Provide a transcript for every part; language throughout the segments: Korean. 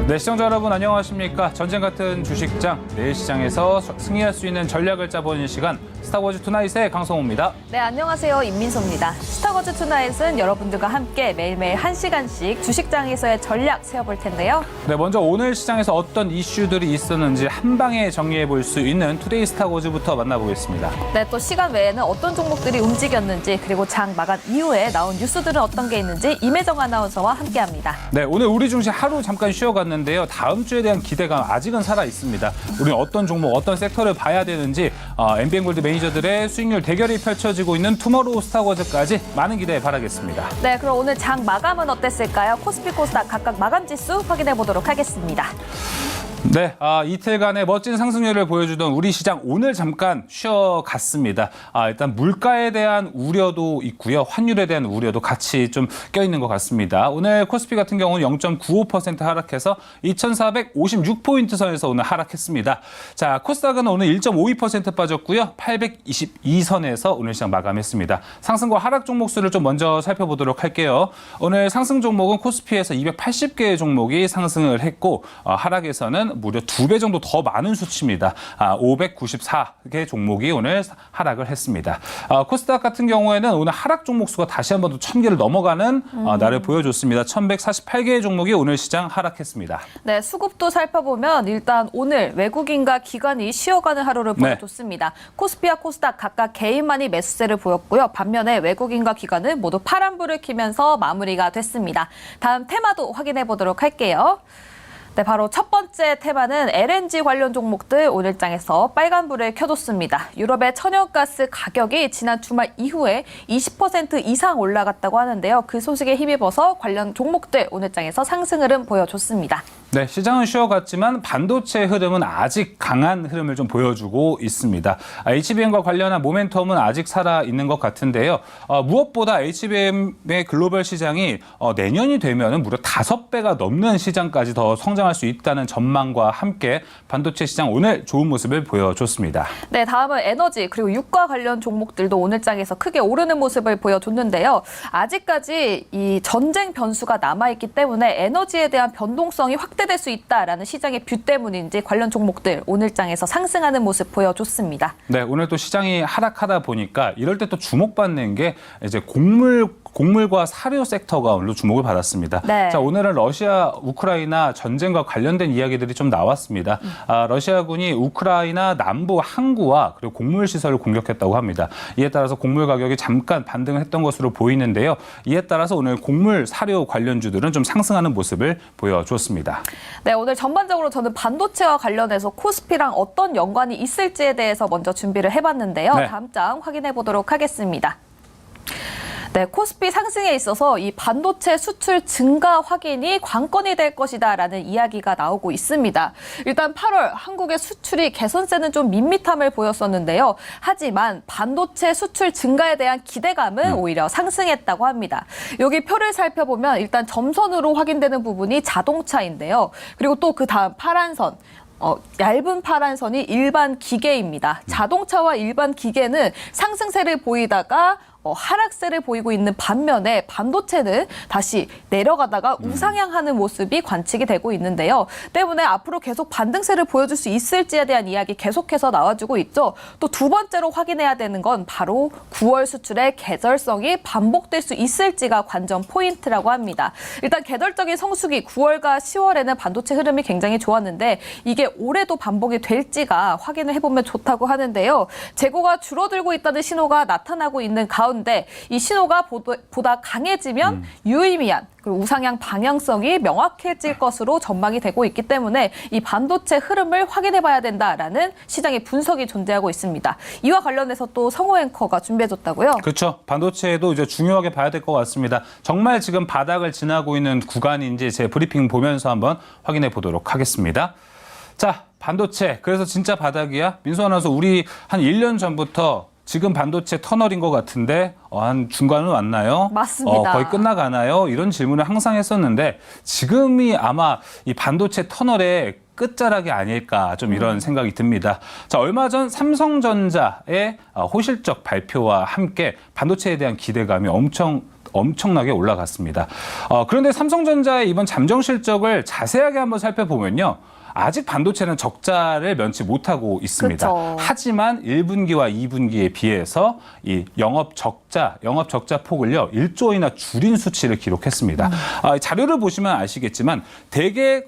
네, 시청자 여러분 안녕하십니까? 전쟁 같은 주식장, 내일 시장에서 승리할 수 있는 전략을 짜보는 시간, 스타워즈 투나잇의 강성호입니다. 네, 안녕하세요. 임민소입니다. 스타워즈 투나잇은 여러분들과 함께 매일매일 1시간씩 주식장에서의 전략 세워볼 텐데요. 네, 먼저 오늘 시장에서 어떤 이슈들이 있었는지 한 방에 정리해 볼 수 있는 투데이 스타워즈부터 만나보겠습니다. 네, 또 시간 외에는 어떤 종목들이 움직였는지, 그리고 장 마감 이후에 나온 뉴스들은 어떤 게 있는지 임혜정 아나운서와 함께합니다. 네, 오늘 우리 증시 하루 잠깐 쉬어갔는데요. 다음 주에 대한 기대감 아직은 살아 있습니다. 우리는 어떤 종목, 어떤 섹터를 봐야 되는지 MBN골드 매니저들의 수익률 대결이 펼쳐지고 있는 투모로우 스타워즈까지 많은 기대 바라겠습니다. 네, 그럼 오늘 장 마감은 어땠을까요? 코스피, 코스닥 각각 마감 지수 확인해 보도록 하겠습니다. 네, 이틀간의 멋진 상승률을 보여주던 우리 시장 오늘 잠깐 쉬어갔습니다. 일단 물가에 대한 우려도 있고요. 환율에 대한 우려도 같이 좀 껴있는 것 같습니다. 오늘 코스피 같은 경우는 0.95% 하락해서 2,456포인트 선에서 오늘 하락했습니다. 자, 코스닥은 오늘 1.52% 빠졌고요. 822선에서 오늘 시장 마감했습니다. 상승과 하락 종목 수를 좀 먼저 살펴보도록 할게요. 오늘 상승 종목은 코스피에서 280개의 종목이 상승을 했고 하락에서는 무려 2배 정도 더 많은 수치입니다. 594개 종목이 오늘 하락을 했습니다. 코스닥 같은 경우에는 오늘 하락 종목 수가 다시 한 번 더 1,000개를 넘어가는 날을 보여줬습니다. 1,148개의 종목이 오늘 시장 하락했습니다. 네, 수급도 살펴보면 일단 오늘 외국인과 기관이 쉬어가는 하루를 보여줬습니다. 코스피와 코스닥 각각 개인만이 매수세를 보였고요. 반면에 외국인과 기관은 모두 파란불을 켜면서 마무리가 됐습니다. 다음 테마도 확인해 보도록 할게요. 네, 바로 첫 번째 테마는 LNG 관련 종목들 오늘장에서 빨간불을 켜줬습니다. 유럽의 천연가스 가격이 지난 주말 이후에 20% 이상 올라갔다고 하는데요. 그 소식에 힘입어서 관련 종목들 오늘장에서 상승 흐름 보여줬습니다. 네, 시장은 쉬어갔지만 반도체 흐름은 아직 강한 흐름을 좀 보여주고 있습니다. HBM과 관련한 모멘텀은 아직 살아있는 것 같은데요. 무엇보다 HBM의 글로벌 시장이 내년이 되면 무려 5배가 넘는 시장까지 더 성장할 수 있다는 전망과 함께 반도체 시장 오늘 좋은 모습을 보여줬습니다. 네, 다음은 에너지 그리고 유가 관련 종목들도 오늘장에서 크게 오르는 모습을 보여줬는데요. 아직까지 이 전쟁 변수가 남아있기 때문에 에너지에 대한 변동성이 확대될 수 있다라는 시장의 뷰 때문인지 관련 종목들 오늘장에서 상승하는 모습 보여줬습니다. 네, 오늘 또 시장이 하락하다 보니까 이럴 때 또 주목받는 게 이제 곡물과 사료 섹터가 오늘도 주목을 받았습니다. 네. 자, 오늘은 러시아, 우크라이나 전쟁과 관련된 이야기들이 좀 나왔습니다. 러시아군이 우크라이나 남부 항구와 그리고 곡물 시설을 공격했다고 합니다. 이에 따라서 곡물 가격이 잠깐 반등을 했던 것으로 보이는데요. 이에 따라서 오늘 곡물 사료 관련주들은 좀 상승하는 모습을 보여줬습니다. 네, 오늘 전반적으로 저는 반도체와 관련해서 코스피랑 어떤 연관이 있을지에 대해서 먼저 준비를 해봤는데요. 네. 다음 장 확인해 보도록 하겠습니다. 네, 코스피 상승에 있어서 이 반도체 수출 증가 확인이 관건이 될 것이다라는 이야기가 나오고 있습니다. 일단 8월 한국의 수출이 개선세는 좀 밋밋함을 보였었는데요. 하지만 반도체 수출 증가에 대한 기대감은 오히려 상승했다고 합니다. 여기 표를 살펴보면 일단 점선으로 확인되는 부분이 자동차인데요. 그리고 또 그 다음 파란 선. 얇은 파란 선이 일반 기계입니다. 자동차와 일반 기계는 상승세를 보이다가 하락세를 보이고 있는 반면에 반도체는 다시 내려가다가 우상향하는 모습이 관측이 되고 있는데요. 때문에 앞으로 계속 반등세를 보여줄 수 있을지에 대한 이야기 계속해서 나와주고 있죠. 또 두 번째로 확인해야 되는 건 바로 9월 수출의 계절성이 반복될 수 있을지가 관전 포인트라고 합니다. 일단 계절적인 성수기 9월과 10월에는 반도체 흐름이 굉장히 좋았는데 이게 올해도 반복이 될지가 확인을 해보면 좋다고 하는데요. 재고가 줄어들고 있다는 신호가 나타나고 있는 가운데 이 신호가 보다 강해지면 유의미한 그리고 우상향 방향성이 명확해질 것으로 전망이 되고 있기 때문에 이 반도체 흐름을 확인해봐야 된다라는 시장의 분석이 존재하고 있습니다. 이와 관련해서 또 성호 앵커가 준비해줬다고요? 그렇죠. 반도체도 이제 중요하게 봐야 될 것 같습니다. 정말 지금 바닥을 지나고 있는 구간인지 제 브리핑 보면서 한번 확인해 보도록 하겠습니다. 자, 반도체. 그래서 진짜 바닥이야? 민수 아나운서, 우리 한 1년 전부터 지금 반도체 터널인 것 같은데 한 중간은 왔나요? 맞습니다. 거의 끝나가나요? 이런 질문을 항상 했었는데 지금이 아마 이 반도체 터널의 끝자락이 아닐까 좀 이런 생각이 듭니다. 자, 얼마 전 삼성전자의 호실적 발표와 함께 반도체에 대한 기대감이 엄청 엄청나게 올라갔습니다. 그런데 삼성전자의 이번 잠정 실적을 자세하게 한번 살펴보면요. 아직 반도체는 적자를 면치 못하고 있습니다. 그쵸. 하지만 1분기와 2분기에 비해서 이 영업 적자 폭을요 1조 원이나 줄인 수치를 기록했습니다. 자료를 보시면 아시겠지만 되게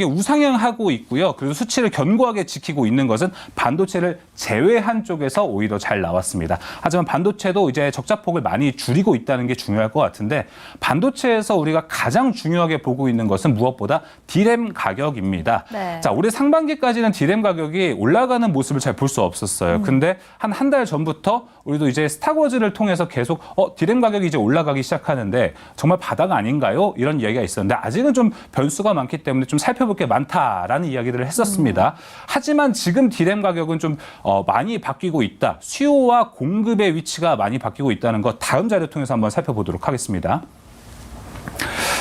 우상향하고 있고요. 그리고 수치를 견고하게 지키고 있는 것은 반도체를 제외한 쪽에서 오히려 잘 나왔습니다. 하지만 반도체도 이제 적자 폭을 많이 줄이고 있다는 게 중요할 것 같은데 반도체에서 우리가 가장 중요하게 보고 있는 것은 무엇보다 D램 가격입니다. 네. 자, 올해 상반기까지는 D램 가격이 올라가는 모습을 잘 볼 수 없었어요. 근데 한 달 전부터 우리도 이제 스타워즈를 통해서 계속 D램 가격이 이제 올라가기 시작하는데 정말 바닥 아닌가요? 이런 이야기가 있었는데 아직은 좀 변수가 많기 때문에 좀 살펴볼 게 많다라는 이야기를 했었습니다. 하지만 지금 D램 가격은 좀 많이 바뀌고 있다. 수요와 공급의 위치가 많이 바뀌고 있다는 것 다음 자료 통해서 한번 살펴보도록 하겠습니다.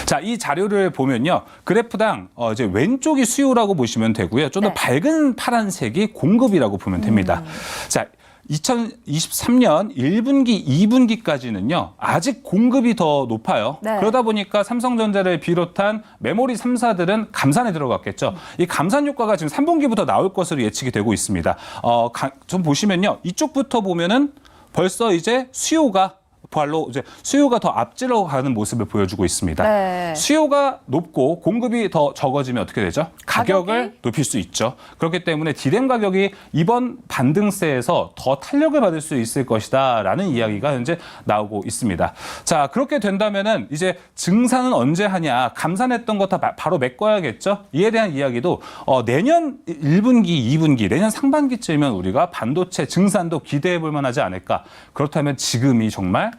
자, 이 자료를 보면요. 그래프당 이제 왼쪽이 수요라고 보시면 되고요. 좀 더 네. 밝은 파란색이 공급이라고 보면 됩니다. 자, 2023년 1분기, 2분기까지는요. 아직 공급이 더 높아요. 네. 그러다 보니까 삼성전자를 비롯한 메모리 3사들은 감산에 들어갔겠죠. 이 감산 효과가 지금 3분기부터 나올 것으로 예측이 되고 있습니다. 좀 보시면요. 이쪽부터 보면은 벌써 이제 수요가 더 앞질러 가는 모습을 보여주고 있습니다. 네. 수요가 높고 공급이 더 적어지면 어떻게 되죠? 가격을 높일 수 있죠. 그렇기 때문에 D램 가격이 이번 반등세에서 더 탄력을 받을 수 있을 것이다라는 이야기가 현재 나오고 있습니다. 자, 그렇게 된다면은 이제 증산은 언제 하냐? 감산했던 거 다 바로 메꿔야겠죠? 이에 대한 이야기도 내년 1분기, 2분기, 내년 상반기쯤이면 우리가 반도체 증산도 기대해 볼 만하지 않을까? 그렇다면 지금이 정말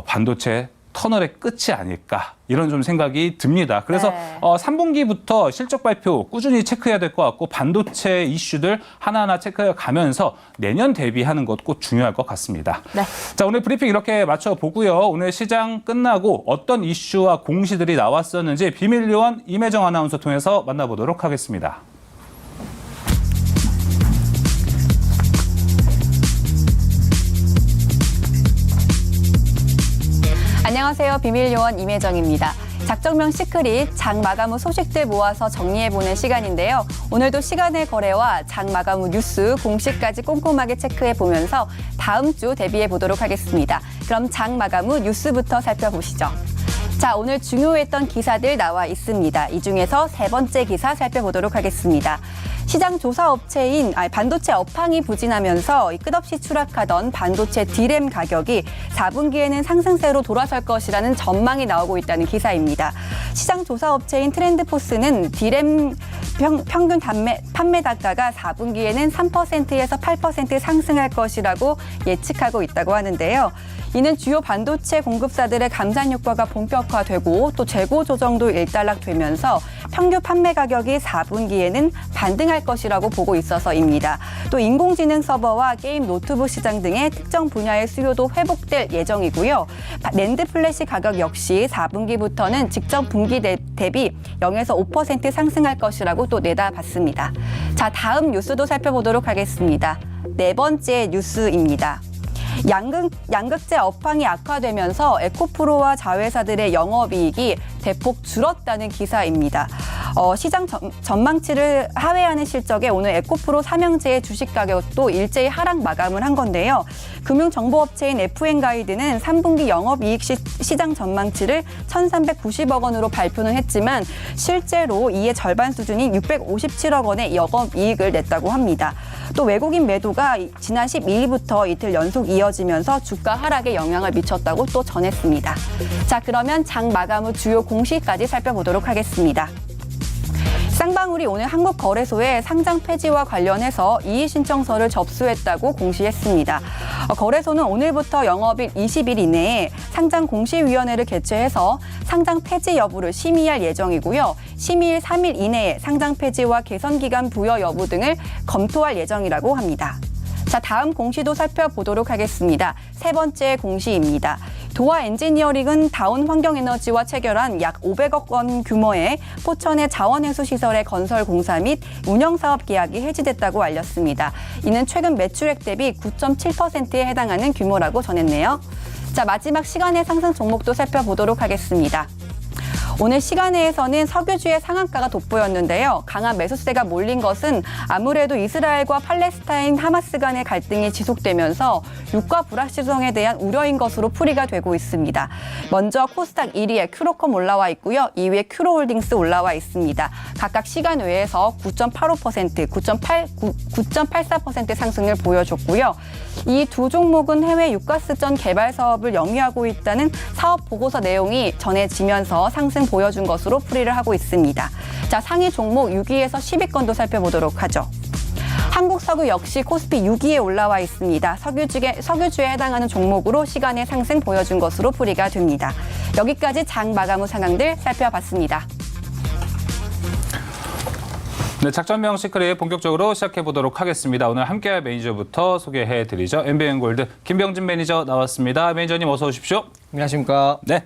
반도체 터널의 끝이 아닐까 이런 좀 생각이 듭니다. 그래서 네. 3분기부터 실적 발표 꾸준히 체크해야 될 것 같고 반도체 이슈들 하나하나 체크해 가면서 내년 대비하는 것 꼭 중요할 것 같습니다. 네. 자, 오늘 브리핑 이렇게 마쳐보고요. 오늘 시장 끝나고 어떤 이슈와 공시들이 나왔었는지 비밀 요원 임혜정 아나운서 통해서 만나보도록 하겠습니다. 안녕하세요. 비밀요원 임혜정입니다. 작정명 시크릿 장 마감 후 소식들 모아서 정리해보는 시간인데요. 오늘도 시간의 거래와 장 마감 후 뉴스 공시까지 꼼꼼하게 체크해보면서 다음 주 대비해보도록 하겠습니다. 그럼 장 마감 후 뉴스부터 살펴보시죠. 자, 오늘 중요했던 기사들 나와 있습니다. 이 중에서 세 번째 기사 살펴보도록 하겠습니다. 시장 조사 업체인 반도체 업황이 부진하면서 끝없이 추락하던 반도체 D램 가격이 4분기에는 상승세로 돌아설 것이라는 전망이 나오고 있다는 기사입니다. 시장 조사 업체인 트렌드포스는 D램 평균 판매 단가가 4분기에는 3%에서 8% 상승할 것이라고 예측하고 있다고 하는데요. 이는 주요 반도체 공급사들의 감산 효과가 본격화되고 또 재고 조정도 일단락되면서 평균 판매 가격이 4분기에는 반등할 것이라고 보고 있어서입니다. 또 인공지능 서버와 게임 노트북 시장 등의 특정 분야의 수요도 회복될 예정이고요. 낸드 플래시 가격 역시 4분기부터는 직전 분기 대비 0에서 5% 상승할 것이라고 또 내다봤습니다. 자, 다음 뉴스도 살펴보도록 하겠습니다. 네 번째 뉴스입니다. 양극재 업황이 악화되면서 에코프로와 자회사들의 영업이익이 대폭 줄었다는 기사입니다. 시장 전망치를 하회하는 실적에 오늘 에코프로 삼형제의 주식 가격도 일제히 하락 마감을 한 건데요. 금융정보업체인 FN가이드는 3분기 영업이익 시장 전망치를 1,390억 원으로 발표는 했지만 실제로 이의 절반 수준인 657억 원의 영업이익을 냈다고 합니다. 또 외국인 매도가 지난 12일부터 이틀 연속 이어지면서 주가 하락에 영향을 미쳤다고 또 전했습니다. 자, 그러면 장 마감 후 주요 공시까지 살펴보도록 하겠습니다. 쌍방울이 오늘 한국거래소에 상장 폐지와 관련해서 이의신청서를 접수했다고 공시했습니다. 거래소는 오늘부터 영업일 20일 이내에 상장 공시위원회를 개최해서 상장 폐지 여부를 심의할 예정이고요. 심의일 3일 이내에 상장 폐지와 개선기간 부여 여부 등을 검토할 예정이라고 합니다. 자, 다음 공시도 살펴보도록 하겠습니다. 세 번째 공시입니다. 도화 엔지니어링은 다운 환경에너지와 체결한 약 500억 원 규모의 포천의 자원해수시설의 건설 공사 및 운영사업 계약이 해지됐다고 알렸습니다. 이는 최근 매출액 대비 9.7%에 해당하는 규모라고 전했네요. 자, 마지막 시간의 상승 종목도 살펴보도록 하겠습니다. 오늘 시간회에서는 석유주의 상한가가 돋보였는데요. 강한 매수세가 몰린 것은 아무래도 이스라엘과 팔레스타인 하마스 간의 갈등이 지속되면서 유가 불확실성에 대한 우려인 것으로 풀이가 되고 있습니다. 먼저 코스닥 1위에 큐로컴 올라와 있고요. 2위에 큐로홀딩스 올라와 있습니다. 각각 시간 외에서 9.85%, 9.84% 상승을 보여줬고요. 이 두 종목은 해외 유가스전 개발 사업을 영위하고 있다는 사업 보고서 내용이 전해지면서 상승 보여준 것으로 풀이를 하고 있습니다. 자, 상위 종목 6위에서 10위권도 살펴보도록 하죠. 한국석유 역시 코스피 6위에 올라와 있습니다. 석유주에 해당하는 종목으로 시간의 상승 보여준 것으로 풀이가 됩니다. 여기까지 장 마감 후 상황들 살펴봤습니다. 네, 작전명 시크릿 본격적으로 시작해 보도록 하겠습니다. 오늘 함께할 매니저부터 소개해 드리죠. MBN골드 김병진 매니저 나왔습니다. 매니저님 어서 오십시오. 안녕하십니까. 네.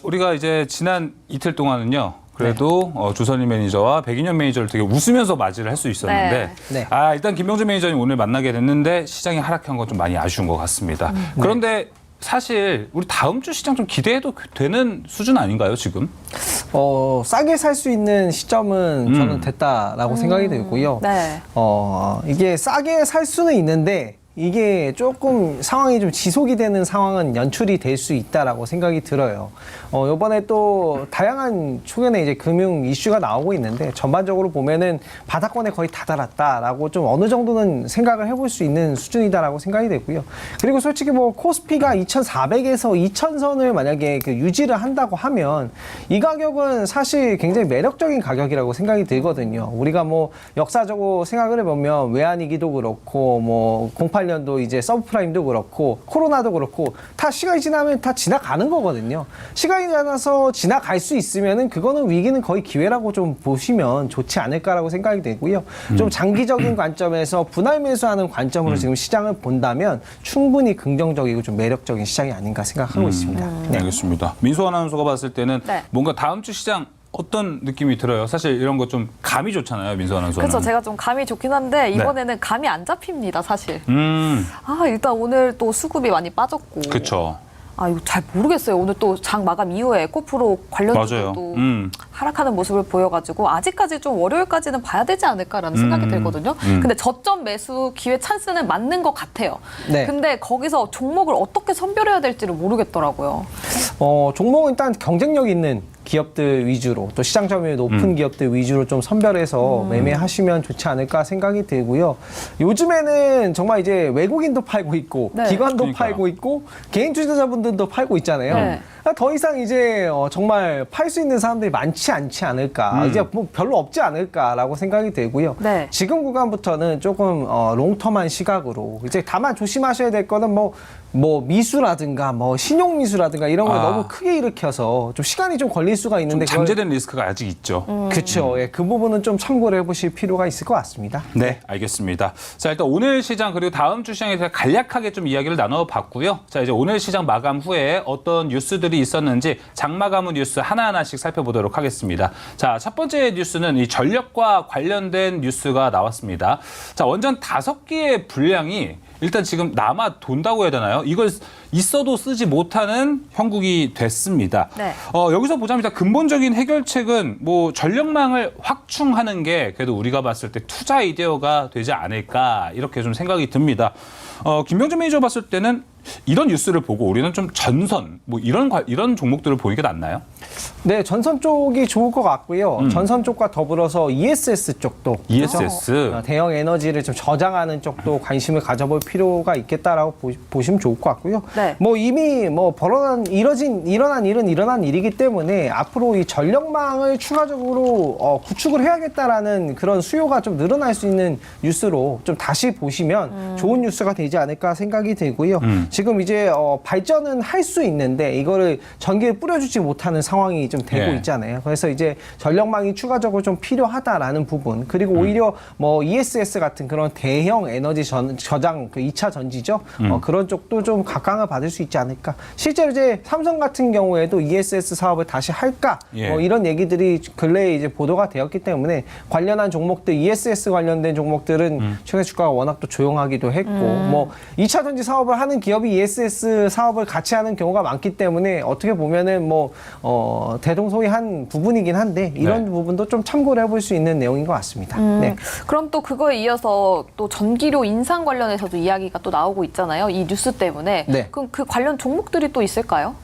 우리가 이제 지난 이틀 동안은요. 그래도 조선일 매니저와 백인현 매니저를 되게 웃으면서 맞이를 할 수 있었는데 네. 일단 김병진 매니저님 오늘 만나게 됐는데 시장이 하락한 건 좀 많이 아쉬운 것 같습니다. 그런데 사실 우리 다음 주 시장 좀 기대해도 되는 수준 아닌가요, 지금? 싸게 살 수 있는 시점은 저는 됐다라고 생각이 들고요. 네. 이게 싸게 살 수는 있는데 이게 조금 상황이 좀 지속이 되는 상황은 연출이 될 수 있다라고 생각이 들어요. 이번에 또 다양한 초견에 이제 금융 이슈가 나오고 있는데 전반적으로 보면은 바닥권에 거의 다다랐다라고 좀 어느 정도는 생각을 해볼 수 있는 수준이다라고 생각이 되고요. 그리고 솔직히 뭐 코스피가 2,400에서 2,000선을 만약에 유지를 한다고 하면 이 가격은 사실 굉장히 매력적인 가격이라고 생각이 들거든요. 우리가 뭐 역사적으로 생각을 해보면 외환위기도 그렇고 뭐 08년도 이제 서브프라임도 그렇고 코로나도 그렇고 다 시간이 지나면 다 지나가는 거거든요. 시간이 지나서 지나갈 수 있으면은 그거는 위기는 거의 기회라고 좀 보시면 좋지 않을까라고 생각이 되고요. 좀 장기적인 관점에서 분할 매수하는 관점으로 지금 시장을 본다면 충분히 긍정적이고 좀 매력적인 시장이 아닌가 생각하고 있습니다. 네, 알겠습니다. 민수 아나운서가 봤을 때는 네. 뭔가 다음 주 시장 어떤 느낌이 들어요? 사실 이런 거 좀 감이 좋잖아요, 민수 아나운서는. 그렇죠. 제가 좀 감이 좋긴 한데 이번에는 감이 안 잡힙니다, 사실. 일단 오늘 또 수급이 많이 빠졌고. 그렇죠. 이거 잘 모르겠어요. 오늘 또 장 마감 이후에 코프로 관련주도 또 하락하는 모습을 보여가지고 아직까지 좀 월요일까지는 봐야 되지 않을까라는 생각이 들거든요. 근데 저점 매수 기회 찬스는 맞는 것 같아요. 네. 근데 거기서 종목을 어떻게 선별해야 될지를 모르겠더라고요. 종목은 일단 경쟁력 있는 기업들 위주로 또 시장 점유율 높은 기업들 위주로 좀 선별해서 매매하시면 좋지 않을까 생각이 들고요. 요즘에는 정말 이제 외국인도 팔고 있고 네. 기관도 그러니까요. 팔고 있고 개인 투자자분들도 팔고 있잖아요. 네. 더 이상 이제 정말 팔 수 있는 사람들이 많지 않지 않을까. 이제 뭐 별로 없지 않을까라고 생각이 들고요. 네. 지금 구간부터는 조금 롱텀한 시각으로 이제 다만 조심하셔야 될 거는 뭐 미수라든가 뭐 신용 미수라든가 이런 걸 너무 크게 일으켜서 좀 시간이 좀 걸릴 수가 있는데 좀 잠재된 리스크가 아직 있죠. 그렇죠. 예, 그 부분은 좀 참고를 해보실 필요가 있을 것 같습니다. 네, 알겠습니다. 자, 일단 오늘 시장 그리고 다음 주 시장에 대해 간략하게 좀 이야기를 나눠봤고요. 자, 이제 오늘 시장 마감 후에 어떤 뉴스들이 있었는지 장마감 후 뉴스 하나하나씩 살펴보도록 하겠습니다. 자, 첫 번째 뉴스는 이 전력과 관련된 뉴스가 나왔습니다. 자, 원전 5개의 분량이 일단 지금 남아 돈다고 해야 되나요? 이걸 있어도 쓰지 못하는 형국이 됐습니다. 네. 여기서 보자면 일단 근본적인 해결책은 뭐 전력망을 확충하는 게 그래도 우리가 봤을 때 투자 아이디어가 되지 않을까 이렇게 좀 생각이 듭니다. 김병진 매니저 봤을 때는 이런 뉴스를 보고 우리는 좀 전선 뭐 이런 종목들을 보는 게 낫나요? 네, 전선 쪽이 좋을 것 같고요. 전선 쪽과 더불어서 ESS 쪽도 ESS. 대형 에너지를 좀 저장하는 쪽도 관심을 가져볼 필요가 있겠다라고 보시면 좋을 것 같고요. 네. 뭐 이미 뭐 일어난 일은 일어난 일이기 때문에 앞으로 이 전력망을 추가적으로 구축을 해야겠다라는 그런 수요가 좀 늘어날 수 있는 뉴스로 좀 다시 보시면 좋은 뉴스가 되지 않을까 생각이 들고요. 지금 이제 발전은 할 수 있는데 이거를 전기를 뿌려주지 못하는 상황이 좀 되고 예. 있잖아요. 그래서 이제 전력망이 추가적으로 좀 필요하다라는 부분 그리고 오히려 뭐 ESS 같은 그런 대형 에너지 저장 그 2차 전지죠. 그런 쪽도 좀 각광을 받을 수 있지 않을까. 실제로 이제 삼성 같은 경우에도 ESS 사업을 다시 할까 예. 뭐 이런 얘기들이 근래에 이제 보도가 되었기 때문에 관련한 종목들 ESS 관련된 종목들은 최근 주가가 워낙 또 조용하기도 했고 뭐 2차 전지 사업을 하는 기업이 기업이 ESS 사업을 같이 하는 경우가 많기 때문에 어떻게 보면은 뭐 대동소이한 부분이긴 한데 이런 네. 부분도 좀 참고를 해볼 수 있는 내용인 것 같습니다. 네. 그럼 또 그거에 이어서 또 전기료 인상 관련해서도 이야기가 또 나오고 있잖아요. 이 뉴스 때문에. 네. 그럼 그 관련 종목들이 또 있을까요?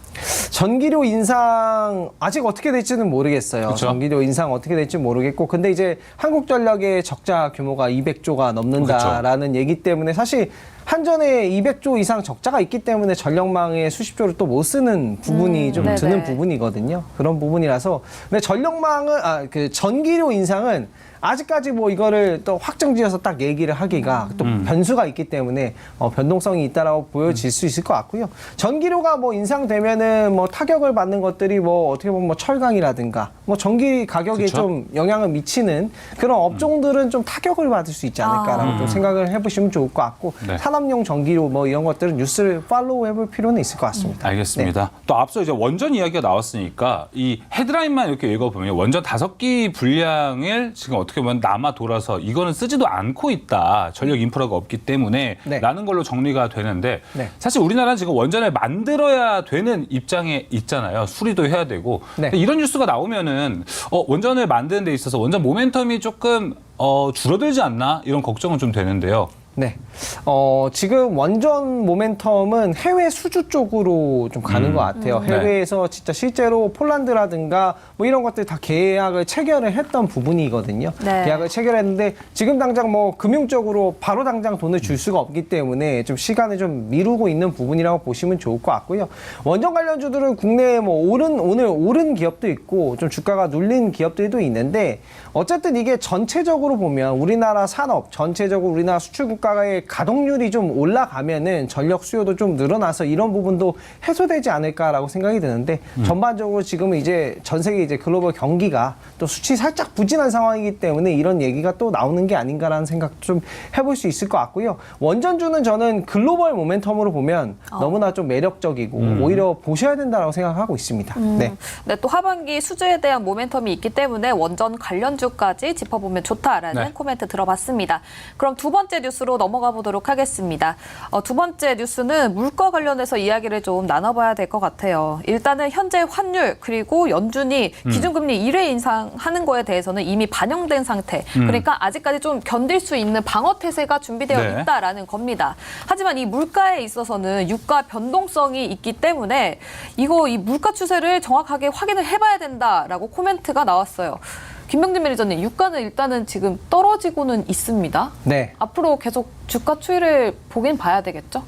전기료 인상 아직 어떻게 될지는 모르겠어요. 그쵸? 전기료 인상 어떻게 될지 모르겠고, 근데 이제 한국전력의 적자 규모가 200조가 넘는다라는 얘기 때문에 사실 한전에 200조 이상 적자가 있기 때문에 전력망에 수십조를 또 못 쓰는 부분이 좀 네네. 드는 부분이거든요. 그런 부분이라서. 근데 전력망은 그 전기료 인상은 아직까지 뭐 이거를 또 확정지어서 딱 얘기를 하기가 또 변수가 있기 때문에 변동성이 있다라고 보여질 수 있을 것 같고요. 전기료가 뭐 인상되면은 뭐 타격을 받는 것들이 뭐 어떻게 보면 뭐 철강이라든가 뭐 전기 가격에 그쵸? 좀 영향을 미치는 그런 업종들은 좀 타격을 받을 수 있지 않을까라고 좀 생각을 해보시면 좋을 것 같고, 네. 산업용 전기료 뭐 이런 것들은 뉴스를 팔로우 해볼 필요는 있을 것 같습니다. 알겠습니다. 또 앞서 이제 원전 이야기가 나왔으니까 이 헤드라인만 이렇게 읽어보면 원전 5기 분량을 지금 어떻게 보면 남아 돌아서 이거는 쓰지도 않고 있다. 전력 인프라가 없기 때문에 네. 라는 걸로 정리가 되는데 네. 사실 우리나라는 지금 원전을 만들어야 되는 입장에 있잖아요. 수리도 해야 되고. 네. 근데 이런 뉴스가 나오면은 원전을 만드는 데 있어서 원전 모멘텀이 조금 줄어들지 않나 이런 걱정은 좀 되는데요. 네. 지금 원전 모멘텀은 해외 수주 쪽으로 좀 가는 것 같아요. 해외에서 진짜 실제로 폴란드라든가 뭐 이런 것들 다 계약을 체결을 했던 부분이거든요. 네. 계약을 체결했는데 지금 당장 뭐 금융적으로 바로 당장 돈을 줄 수가 없기 때문에 좀 시간을 좀 미루고 있는 부분이라고 보시면 좋을 것 같고요. 원전 관련주들은 국내에 뭐 오늘 오른 기업도 있고 좀 주가가 눌린 기업들도 있는데, 어쨌든 이게 전체적으로 보면 우리나라 산업, 전체적으로 우리나라 수출 국가의 가동률이 좀 올라가면은 전력 수요도 좀 늘어나서 이런 부분도 해소되지 않을까라고 생각이 드는데, 전반적으로 지금은 이제 전 세계 이제 글로벌 경기가 또 수치 살짝 부진한 상황이기 때문에 이런 얘기가 또 나오는 게 아닌가라는 생각 좀 해볼 수 있을 것 같고요. 원전주는 저는 글로벌 모멘텀으로 보면 너무나 좀 매력적이고 오히려 보셔야 된다라고 생각하고 있습니다. 네. 네, 또 하반기 수주에 대한 모멘텀이 있기 때문에 원전 관련주까지 짚어보면 좋다라는 네. 코멘트 들어봤습니다. 그럼 두 번째 뉴스로 넘어가 보도록 하겠습니다. 두 번째 뉴스는 물가 관련해서 이야기를 좀 나눠봐야 될 것 같아요. 일단은 현재 환율 그리고 연준이 기준금리 1회 인상하는 거에 대해서는 이미 반영된 상태. 그러니까 아직까지 좀 견딜 수 있는 방어 태세가 준비되어 네. 있다라는 겁니다. 하지만 이 물가에 있어서는 유가 변동성이 있기 때문에 이 물가 추세를 정확하게 확인을 해봐야 된다라고 코멘트가 나왔어요. 김병진 매니저님, 유가는 일단은 지금 떨어지고는 있습니다. 네. 앞으로 계속 주가 추이를 보긴 봐야 되겠죠?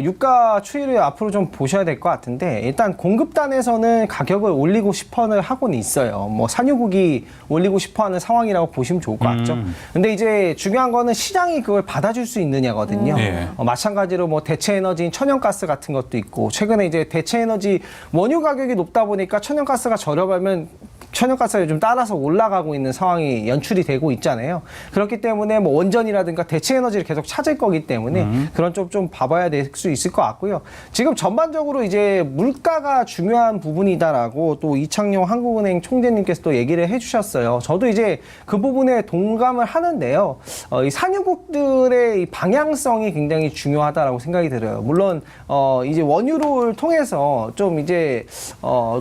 유가 추이를 앞으로 좀 보셔야 될 것 같은데, 일단 공급단에서는 가격을 올리고 싶어는 하고는 있어요. 뭐 산유국이 올리고 싶어하는 상황이라고 보시면 좋을 것 같죠. 근데 이제 중요한 거는 시장이 그걸 받아줄 수 있느냐거든요. 예. 마찬가지로 뭐 대체 에너지인 천연가스 같은 것도 있고, 최근에 이제 대체 에너지 원유 가격이 높다 보니까 천연가스가 저렴하면 천연가스가 요즘 따라서 올라가고 있는 상황이 연출이 되고 있잖아요. 그렇기 때문에 뭐 원전이라든가 대체 에너지를 계속 찾을 거기 때문에 그런 쪽 좀 봐봐야 될 수 있을 것 같고요. 지금 전반적으로 이제 물가가 중요한 부분이다라고 또 이창용 한국은행 총재님께서 또 얘기를 해주셨어요. 저도 이제 그 부분에 동감을 하는데요. 이 산유국들의 이 방향성이 굉장히 중요하다라고 생각이 들어요. 물론 이제 원유를 통해서 좀 이제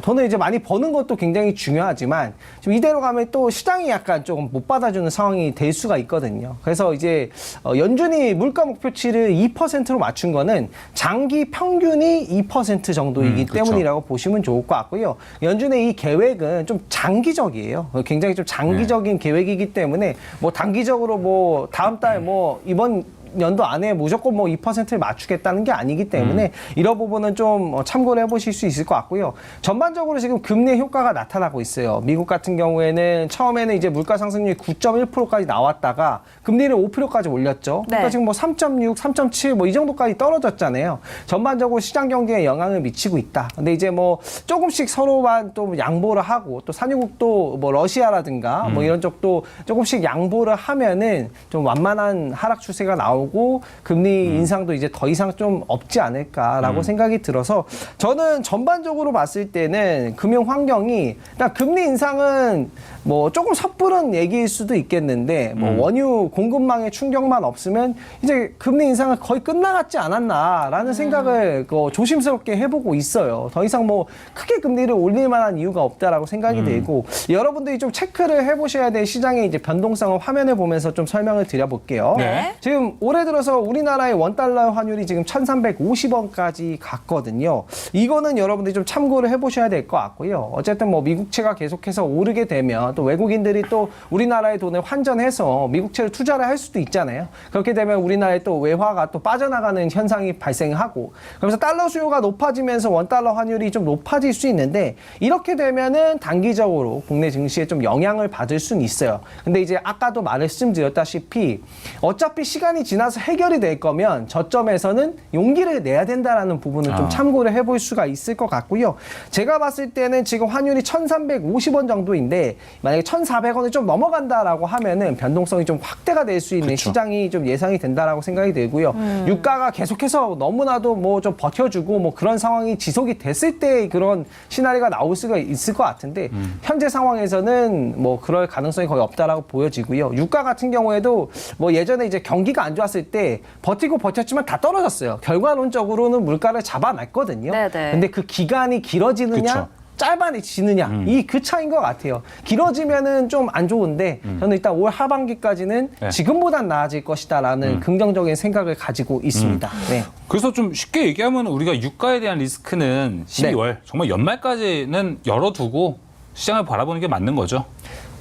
돈을 이제 많이 버는 것도 굉장히 중요하지만, 지금 이대로 가면 또 시장이 약간 조금 못 받아주는 상황이 될 수가 있거든요. 그래서 이제 연준이 물가 목표치를 2%로 맞춘 거는 장기 평균이 2% 정도이기 그렇죠. 때문이라고 보시면 좋을 것 같고요. 연준의 이 계획은 좀 장기적이에요. 굉장히 좀 장기적인 계획이기 때문에 뭐 단기적으로 뭐 다음 달 뭐 이번 연도 안에 무조건 뭐 2%를 맞추겠다는 게 아니기 때문에 이런 부분은 좀 참고를 해보실 수 있을 것 같고요. 전반적으로 지금 금리 효과가 나타나고 있어요. 미국 같은 경우에는 처음에는 이제 물가 상승률이 9.1%까지 나왔다가 금리를 5%까지 올렸죠. 그러니까 네. 지금 뭐 3.6, 3.7 뭐 이 정도까지 떨어졌잖아요. 전반적으로 시장 경기에 영향을 미치고 있다. 근데 이제 뭐 조금씩 서로만 또 양보를 하고, 또 산유국도 뭐 러시아라든가 뭐 이런 쪽도 조금씩 양보를 하면은 좀 완만한 하락 추세가 나올 나오고 금리 인상도 이제 더 이상 좀 없지 않을까라고 생각이 들어서 저는 전반적으로 봤을 때는 금융 환경이 일단 금리 인상은 뭐 조금 섣부른 얘기일 수도 있겠는데 뭐 원유 공급망의 충격만 없으면 이제 금리 인상은 거의 끝나갔지 않았나라는 생각을 조심스럽게 해보고 있어요. 더 이상 뭐 크게 금리를 올릴 만한 이유가 없다라고 생각이 되고 여러분들이 좀 체크를 해보셔야 될 시장의 이제 변동성을 화면에 보면서 좀 설명을 드려볼게요. 네. 지금 올해 들어서 우리나라의 원달러 환율이 지금 1,350원까지 갔거든요. 이거는 여러분들이 좀 참고를 해보셔야 될 것 같고요. 어쨌든 뭐 미국채가 계속해서 오르게 되면 또 외국인들이 또 우리나라의 돈을 환전해서 미국채를 투자를 할 수도 있잖아요. 그렇게 되면 우리나라의 또 외화가 또 빠져나가는 현상이 발생하고 그러면서 달러 수요가 높아지면서 원달러 환율이 좀 높아질 수 있는데 이렇게 되면은 단기적으로 국내 증시에 좀 영향을 받을 수는 있어요. 근데 이제 아까도 말씀드렸다시피 어차피 시간이 지나서 해결이 될 거면 저점에서는 용기를 내야 된다라는 부분을 좀 참고를 해볼 수가 있을 것 같고요. 제가 봤을 때는 지금 환율이 1,350원 정도인데 만약에 1,400원을 좀 넘어간다라고 하면은 변동성이 좀 확대가 될 수 있는 그쵸. 시장이 좀 예상이 된다라고 생각이 들고요. 유가가 계속해서 너무나도 뭐 좀 버텨주고 뭐 그런 상황이 지속이 됐을 때 그런 시나리오가 나올 수가 있을 것 같은데 현재 상황에서는 뭐 그럴 가능성이 거의 없다라고 보여지고요. 유가 같은 경우에도 뭐 예전에 이제 경기가 안 좋았을 때 버티고 버텼지만 다 떨어졌어요. 결과론적으로는 물가를 잡아놨거든요. 네네. 근데 그 기간이 길어지느냐 그쵸. 짧아지느냐 이 그 차이인 것 같아요. 길어지면은 좀 안 좋은데 저는 일단 올 하반기까지는 네. 지금보단 나아질 것이다라는 긍정적인 생각을 가지고 있습니다. 네. 그래서 좀 쉽게 얘기하면 우리가 유가에 대한 리스크는 12월 정말 연말까지는 열어두고 시장을 바라보는 게 맞는 거죠.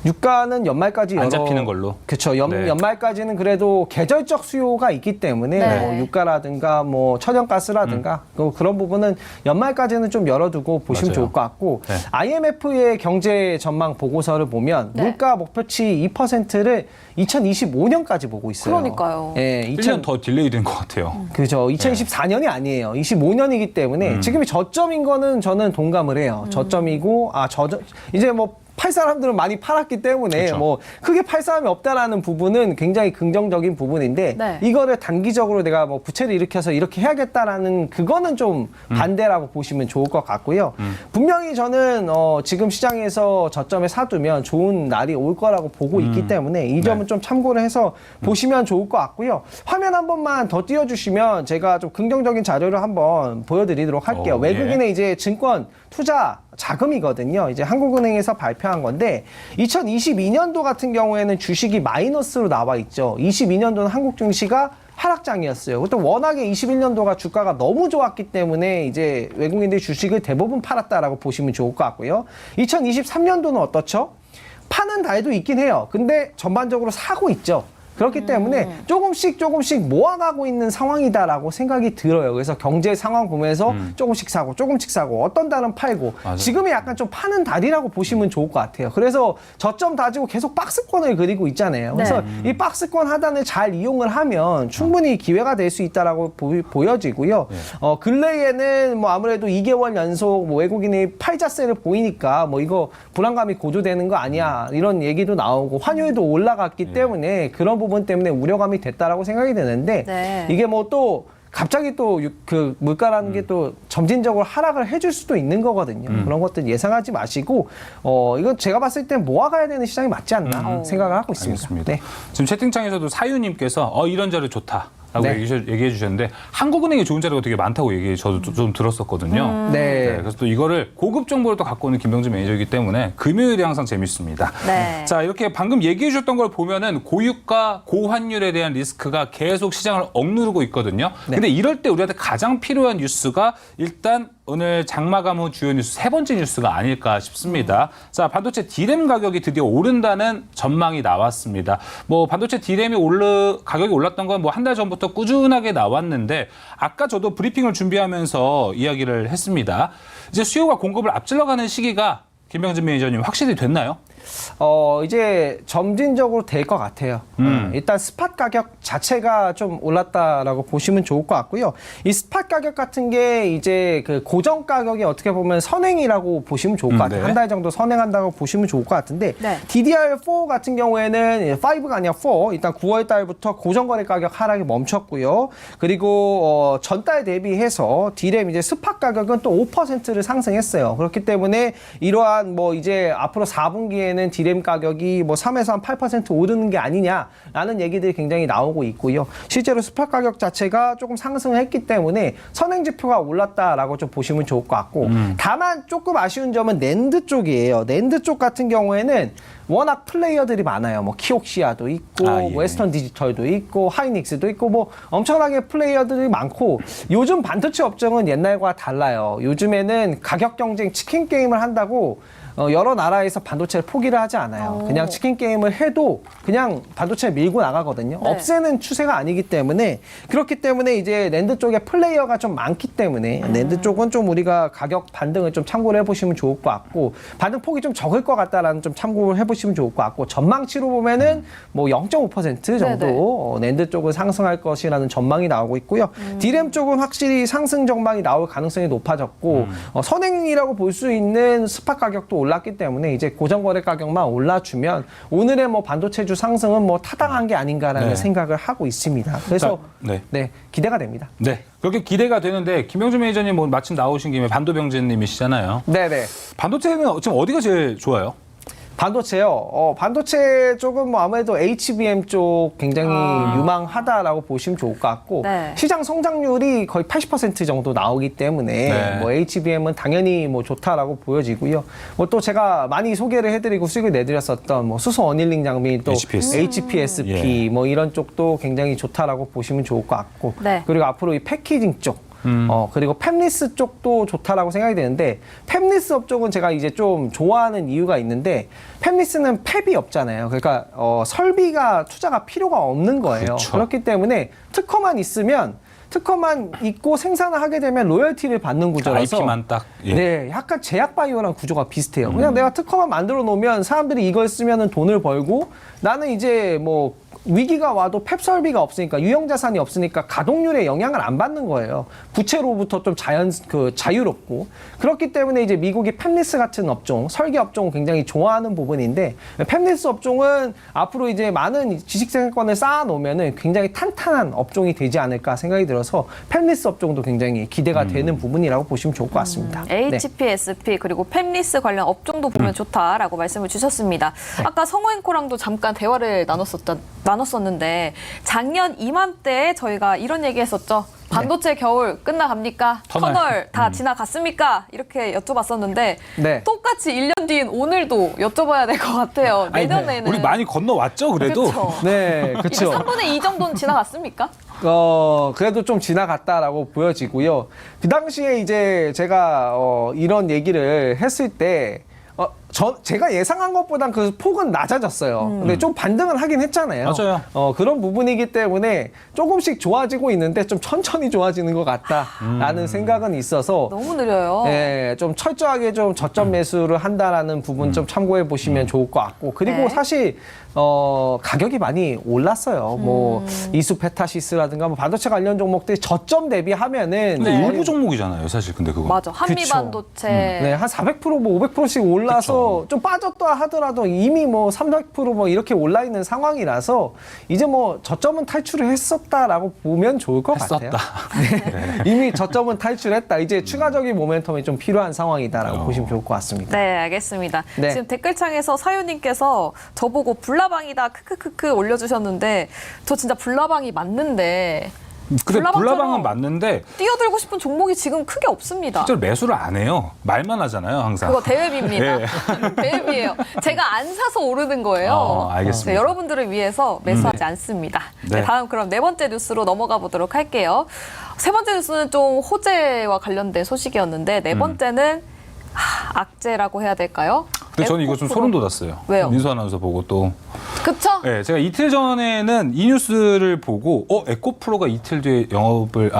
유가는 연말까지 안 잡히는 걸로. 그렇죠. 네. 연말까지는 그래도 계절적 수요가 있기 때문에 네. 뭐 유가라든가 뭐 천연가스라든가 그런 부분은 연말까지는 좀 열어두고 보시면 맞아요. 좋을 것 같고 네. IMF의 경제 전망 보고서를 보면 네. 물가 목표치 2%를 2025년까지 보고 있어요. 그러니까요. 예, 1년 더 딜레이 된 것 같아요. 그죠. 2024년이 아니에요. 25년이기 때문에 지금이 저점인 거는 저는 동감을 해요. 저점이고, 이제 뭐, 팔 사람들은 많이 팔았기 때문에 그쵸. 뭐 크게 팔 사람이 없다라는 부분은 굉장히 긍정적인 부분인데 네. 이거를 단기적으로 내가 뭐 부채를 일으켜서 이렇게 해야겠다라는 그거는 좀 반대라고 보시면 좋을 것 같고요. 분명히 저는 지금 시장에서 저점에 사두면 좋은 날이 올 거라고 보고 있기 때문에 이 점은 네. 좀 참고를 해서 보시면 좋을 것 같고요. 화면 한 번만 더 띄워주시면 제가 좀 긍정적인 자료를 한번 보여드리도록 할게요. 예. 외국인의 이제 증권 투자 자금이거든요. 이제 한국은행에서 발표한 건데 2022년도 같은 경우에는 주식이 마이너스로 나와 있죠. 22년도는 한국 증시가 하락장이었어요. 또 워낙에 21년도가 주가가 너무 좋았기 때문에 이제 외국인들이 주식을 대부분 팔았다라고 보시면 좋을 것 같고요. 2023년도는 어떻죠? 파는 달도 있긴 해요. 근데 전반적으로 사고 있죠. 그렇기 때문에 조금씩 모아가고 있는 상황이다라고 생각이 들어요. 그래서 경제 상황 보면서 조금씩 사고 어떤 달은 팔고 맞아요. 지금이 약간 좀 파는 달이라고 보시면 좋을 것 같아요. 그래서 저점 다지고 계속 박스권을 그리고 있잖아요. 그래서 이 박스권 하단을 잘 이용을 하면 충분히 기회가 될 수 있다라고 보여지고요. 근래에는 뭐 아무래도 2개월 연속 뭐 외국인이 팔자세를 보이니까 뭐 이거 불안감이 고조되는 거 아니야 이런 얘기도 나오고 환율도 올라갔기 때문에 그런 부분 때문에 우려감이 됐다라고 생각이 되는데 네. 이게 뭐 또 갑자기 또 그 물가라는 게 또 점진적으로 하락을 해줄 수도 있는 거거든요. 그런 것들 예상하지 마시고 이건 제가 봤을 때 모아가야 되는 시장이 맞지 않나 생각을 하고 있습니다. 알겠습니다. 네. 지금 채팅창에서도 사유님께서 이런 자료 좋다. 라고 네. 얘기해 주셨는데 한국은행이 좋은 자료가 되게 많다고 저도 좀 들었었거든요. 네. 그래서 또 이거를 고급 정보를 또 갖고 오는 김병준 매니저이기 때문에 금요일이 항상 재밌습니다. 네. 자, 이렇게 방금 얘기해 주셨던 걸 보면은 고유가, 고환율에 대한 리스크가 계속 시장을 억누르고 있거든요. 네. 근데 이럴 때 우리한테 가장 필요한 뉴스가 일단 오늘 장마감 후 주요 뉴스 세 번째 뉴스가 아닐까 싶습니다. 자, 반도체 D램 가격이 드디어 오른다는 전망이 나왔습니다. 뭐 반도체 D램이 가격이 올랐던 건 뭐 한 달 전부터 꾸준하게 나왔는데 아까 저도 브리핑을 준비하면서 이야기를 했습니다. 이제 수요가 공급을 앞질러가는 시기가 김병준 매니저님 확실히 됐나요? 이제 점진적으로 될 것 같아요. 일단 스팟 가격 자체가 좀 올랐다라고 보시면 좋을 것 같고요. 이 스팟 가격 같은 게 이제 그 고정 가격이 어떻게 보면 선행이라고 보시면 좋을 것 같아요. 네. 한 달 정도 선행한다고 보시면 좋을 것 같은데 네. DDR4 같은 경우에는 5가 아니라 4 일단 9월 달부터 고정 거래 가격 하락이 멈췄고요. 그리고 전달 대비해서 D램 이제 스팟 가격은 또 5%를 상승했어요. 그렇기 때문에 이러한 뭐 이제 앞으로 4분기에는 D램 가격이 뭐 3에서 한 8% 오르는 게 아니냐라는 얘기들이 굉장히 나오고 있고요. 실제로 스팟 가격 자체가 조금 상승했기 때문에 선행 지표가 올랐다라고 좀 보시면 좋을 것 같고 다만 조금 아쉬운 점은 낸드 쪽이에요. 낸드 쪽 같은 경우에는 워낙 플레이어들이 많아요. 뭐 키옥시아도 있고, 아, 예. 뭐 웨스턴 디지털도 있고, 하이닉스도 있고, 뭐 엄청나게 플레이어들이 많고, 요즘 반도체 업종은 옛날과 달라요. 요즘에는 가격 경쟁 치킨 게임을 한다고 여러 나라에서 반도체를 포기를 하지 않아요. 그냥 치킨 게임을 해도 그냥 반도체를 밀고 나가거든요. 네. 없애는 추세가 아니기 때문에 그렇기 때문에 이제 낸드 쪽에 플레이어가 좀 많기 때문에 낸드 쪽은 좀 우리가 가격 반등을 좀 참고를 해보시면 좋을 것 같고 반등 폭이 좀 적을 것 같다라는 좀 참고를 해보시면 좋을 것 같고 전망치로 보면은 뭐 0.5% 정도 낸드 쪽은 상승할 것이라는 전망이 나오고 있고요. D램 쪽은 확실히 상승 전망이 나올 가능성이 높아졌고 선행이라고 볼 수 있는 스팟 가격도 올랐기 때문에 이제 고정거래 가격만 올라주면 오늘의 뭐 반도체주 상승은 뭐 타당한 게 아닌가라는 네. 생각을 하고 있습니다. 그래서 자, 네. 기대가 됩니다. 네. 그렇게 기대가 되는데 김영준 매니저님 뭐 마침 나오신 김에 반도병제님이시잖아요. 네네. 반도체는 지금 어디가 제일 좋아요? 반도체요. 반도체 쪽은 뭐 아무래도 HBM 쪽 굉장히 유망하다라고 보시면 좋을 것 같고 네. 시장 성장률이 거의 80% 정도 나오기 때문에 네. 뭐 HBM은 당연히 뭐 좋다라고 보여지고요. 뭐 또 제가 많이 소개를 해드리고 수익을 내드렸었던 뭐 수소 어닐링 장비 또 HPS. HPSP 예. 뭐 이런 쪽도 굉장히 좋다라고 보시면 좋을 것 같고 네. 그리고 앞으로 이 패키징 쪽 그리고 팹리스 쪽도 좋다라고 생각이 되는데 팹리스 업종은 제가 이제 좀 좋아하는 이유가 있는데 팹리스는 팹이 없잖아요. 그러니까 설비가 투자가 필요가 없는 거예요. 그렇죠. 그렇기 때문에 특허만 있으면 특허만 있고 생산을 하게 되면 로열티를 받는 구조라서 IP만 딱. 예. 네, 약간 제약 바이오랑 구조가 비슷해요. 그냥 내가 특허만 만들어 놓으면 사람들이 이걸 쓰면은 돈을 벌고 나는 이제 뭐 위기가 와도 팹 설비가 없으니까 유형 자산이 없으니까 가동률에 영향을 안 받는 거예요. 부채로부터 좀 자유롭고 그렇기 때문에 이제 미국이 팹리스 같은 업종, 설계 업종을 굉장히 좋아하는 부분인데 팹리스 업종은 앞으로 이제 많은 지식생활권을 쌓아 놓으면은 굉장히 탄탄한 업종이 되지 않을까 생각이 들어서 팹리스 업종도 굉장히 기대가 되는 부분이라고 보시면 좋을 것 같습니다. 네. HPSP 그리고 팹리스 관련 업종도 보면 좋다라고 말씀을 주셨습니다. 아까 성호앵코랑도 잠깐 대화를 나눴었는데 작년 이맘때 저희가 이런 얘기했었죠. 반도체 겨울 끝나갑니까? 터널 다 지나갔습니까? 이렇게 여쭤봤었는데 네. 똑같이 1년 뒤인 오늘도 여쭤봐야 될 것 같아요. 아니, 내년에는. 우리 많이 건너왔죠, 그래도. 그렇죠. 네, 그렇죠. 3분의 2 정도는 지나갔습니까? 그래도 좀 지나갔다라고 보여지고요. 그 당시에 이제 제가 이런 얘기를 했을 때 제가 예상한 것보단 그 폭은 낮아졌어요. 근데 좀 반등은 하긴 했잖아요. 맞아요. 그런 부분이기 때문에 조금씩 좋아지고 있는데 좀 천천히 좋아지는 것 같다라는 생각은 있어서 너무 느려요. 네, 좀 철저하게 좀 저점 매수를 한다라는 부분 좀 참고해 보시면 좋을 것 같고 그리고 네. 사실 가격이 많이 올랐어요. 뭐 이수 페타시스라든가 뭐 반도체 관련 종목들이 저점 대비하면은 근데 네. 일부 종목이잖아요, 사실 근데 그거. 맞아. 한미 그쵸. 반도체. 네, 한 400% 뭐 500%씩 올라서 좀 빠졌다 하더라도 이미 뭐 300%뭐 이렇게 올라 있는 상황이라서 이제 뭐 저점은 탈출을 했었다라고 보면 좋을 것 같아요. 네. 이미 저점은 탈출했다. 이제 추가적인 모멘텀이 좀 필요한 상황이다라고 보시면 좋을 것 같습니다. 네, 알겠습니다. 네. 지금 댓글창에서 사유님께서 저보고 불나방이다 크크크크 올려주셨는데 저 진짜 불나방이 맞는데 근데 불나방처럼 불나방은 맞는데 뛰어들고 싶은 종목이 지금 크게 없습니다. 실제로 매수를 안 해요. 말만 하잖아요, 항상. 그거 대회비입니다. 예. 대회비예요. 제가 안 사서 오르는 거예요. 알겠습니다. 네, 여러분들을 위해서 매수하지 않습니다. 네, 네. 다음 그럼 네 번째 뉴스로 넘어가 보도록 할게요. 세 번째 뉴스는 좀 호재와 관련된 소식이었는데 네 번째는 악재라고 해야 될까요? 근데 저는 이거 좀 에코프로. 소름 돋았어요. 왜요? 민수 아나운서 보고 또. 그쵸? 네, 제가 이틀 전에는 이 뉴스를 보고 에코프로가 이틀 뒤에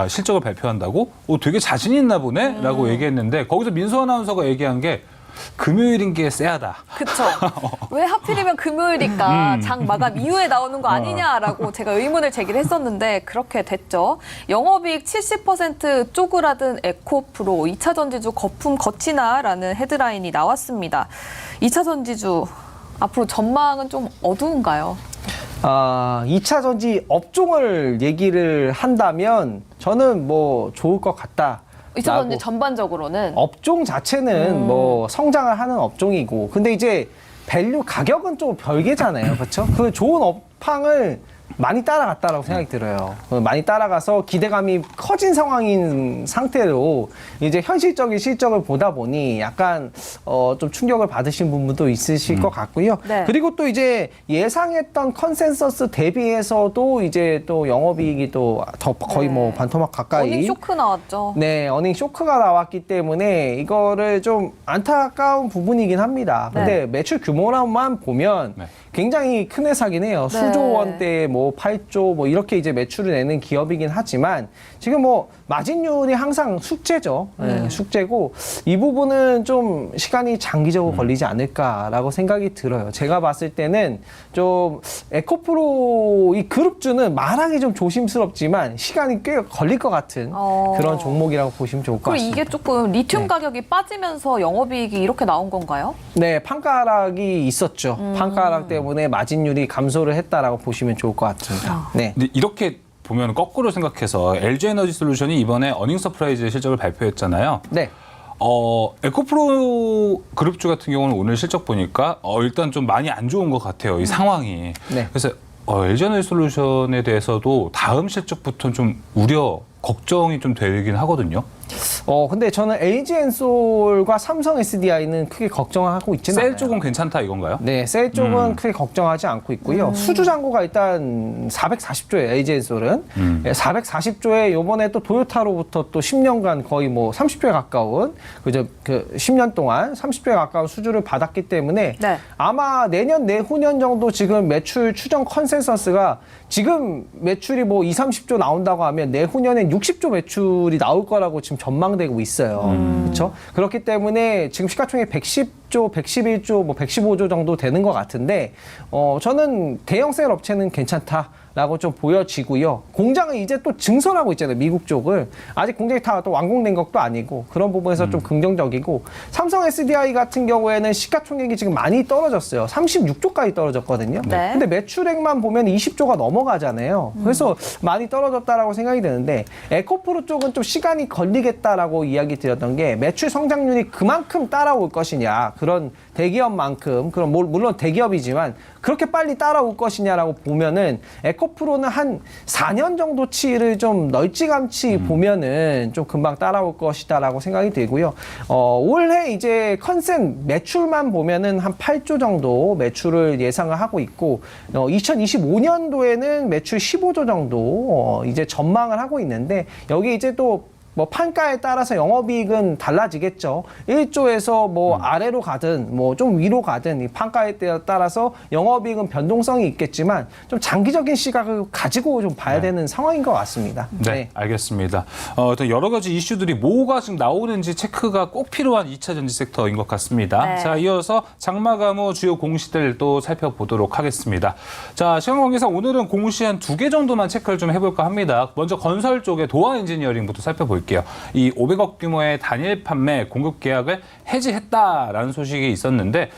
실적을 발표한다고? 되게 자신 있나 보네? 라고 얘기했는데 거기서 민수 아나운서가 얘기한 게 금요일인 게 쎄하다. 그쵸. 왜 하필이면 금요일일까? 장 마감 이후에 나오는 거 아니냐라고 제가 의문을 제기를 했었는데 그렇게 됐죠. 영업이익 70% 쪼그라든 에코프로 2차 전지주 거품 거치나라는 헤드라인이 나왔습니다. 2차 전지주 앞으로 전망은 좀 어두운가요? 2차 전지 업종을 얘기를 한다면 저는 뭐 좋을 것 같다. 2차 전지 전반적으로는 업종 자체는 뭐 성장을 하는 업종이고, 근데 이제 밸류 가격은 좀 별개잖아요. 그렇죠? 그 좋은 업황을 많이 따라갔다라고 생각이 들어요. 많이 따라가서 기대감이 커진 상황인 상태로 이제 현실적인 실적을 보다 보니 약간 좀 충격을 받으신 부분도 있으실 것 같고요. 네. 그리고 또 이제 예상했던 컨센서스 대비해서도 이제 또 영업이익이 또 더 거의 뭐 반토막 가까이 어닝 쇼크 나왔죠. 네, 어닝 쇼크가 나왔기 때문에 이거를 좀 안타까운 부분이긴 합니다. 근데 매출 규모만 보면 네. 굉장히 큰 회사긴 해요. 네. 수조 원대 뭐 8조 뭐 이렇게 이제 매출을 내는 기업이긴 하지만 지금 뭐 마진율이 항상 숙제죠. 네, 숙제고 이 부분은 좀 시간이 장기적으로 걸리지 않을까라고 생각이 들어요. 제가 봤을 때는 좀 에코프로 이 그룹주는 말하기 좀 조심스럽지만 시간이 꽤 걸릴 것 같은 그런 종목이라고 보시면 좋을 것 그리고 같습니다. 이게 조금 리튬 네. 가격이 빠지면서 영업이익이 이렇게 나온 건가요? 네, 판가락이 있었죠. 판가락 때문에 마진율이 감소를 했다라고 보시면 좋을 것 같습니다. 네. 근데 이렇게 보면 거꾸로 생각해서 LG에너지솔루션이 이번에 어닝 서프라이즈 실적을 발표했잖아요. 네. 에코프로 그룹주 같은 경우는 오늘 실적 보니까 일단 좀 많이 안 좋은 것 같아요. 이 상황이. 네. 그래서 LG에너지솔루션에 대해서도 다음 실적부터는 좀 우려, 걱정이 좀 되긴 하거든요. 근데 저는 LG엔솔과 삼성 SDI는 크게 걱정하고 있지는 않아요. 셀 쪽은 괜찮다 이건가요? 네, 셀 쪽은 크게 걱정하지 않고 있고요. 수주 잔고가 일단 440조예요, LG엔솔은. 440조에 요번에 또 도요타로부터 또 10년간 거의 뭐 30조에 가까운, 그죠? 그 10년 동안 30조에 가까운 수주를 받았기 때문에 네. 아마 내년, 내후년 정도 지금 매출 추정 컨센서스가 지금 매출이 뭐 20, 30조 나온다고 하면 내후년엔 60조 매출이 나올 거라고 지금 전망되고 있어요. 그렇죠? 그렇기 때문에 지금 시가총액 110조, 111조, 뭐 115조 정도 되는 것 같은데 저는 대형 셀 업체는 괜찮다라고 좀 보여지고요. 공장은 이제 또 증설하고 있잖아요. 미국 쪽을. 아직 공장이 다 또 완공된 것도 아니고 그런 부분에서 좀 긍정적이고 삼성 SDI 같은 경우에는 시가총액이 지금 많이 떨어졌어요. 36조까지 떨어졌거든요. 네. 근데 매출액만 보면 20조가 넘어가잖아요. 그래서 많이 떨어졌다라고 생각이 드는데 에코프로 쪽은 좀 시간이 걸리겠다라고 이야기 드렸던 게 매출 성장률이 그만큼 따라올 것이냐, 그런 대기업만큼, 그런 물론 대기업이지만 그렇게 빨리 따라올 것이냐라고 보면은 에코프로는 한 4년 정도치를 좀 널찌감치 보면은 좀 금방 따라올 것이다라고 생각이 들고요. 올해 이제 컨센 매출만 보면은 한 8조 정도 매출을 예상을 하고 있고 2025년도에는 매출 15조 정도 이제 전망을 하고 있는데 여기 이제 또 뭐 판가에 따라서 영업이익은 달라지겠죠. 1조에서 뭐 아래로 가든 뭐 좀 위로 가든 이 판가에 따라서 영업이익은 변동성이 있겠지만 좀 장기적인 시각을 가지고 좀 봐야 되는 상황인 것 같습니다. 네, 알겠습니다. 일단 여러 가지 이슈들이 뭐가 지금 나오는지 체크가 꼭 필요한 2차 전지 섹터인 것 같습니다. 네. 자, 이어서 장마감 후 주요 공시들 또 살펴보도록 하겠습니다. 자, 시간 관계상 오늘은 공시 한 2개 정도만 체크를 좀 해볼까 합니다. 먼저 건설 쪽에 도화 엔지니어링부터 살펴볼게요. 이 500억 규모의 단일 판매 공급 계약을 해지했다라는 소식이 있었는데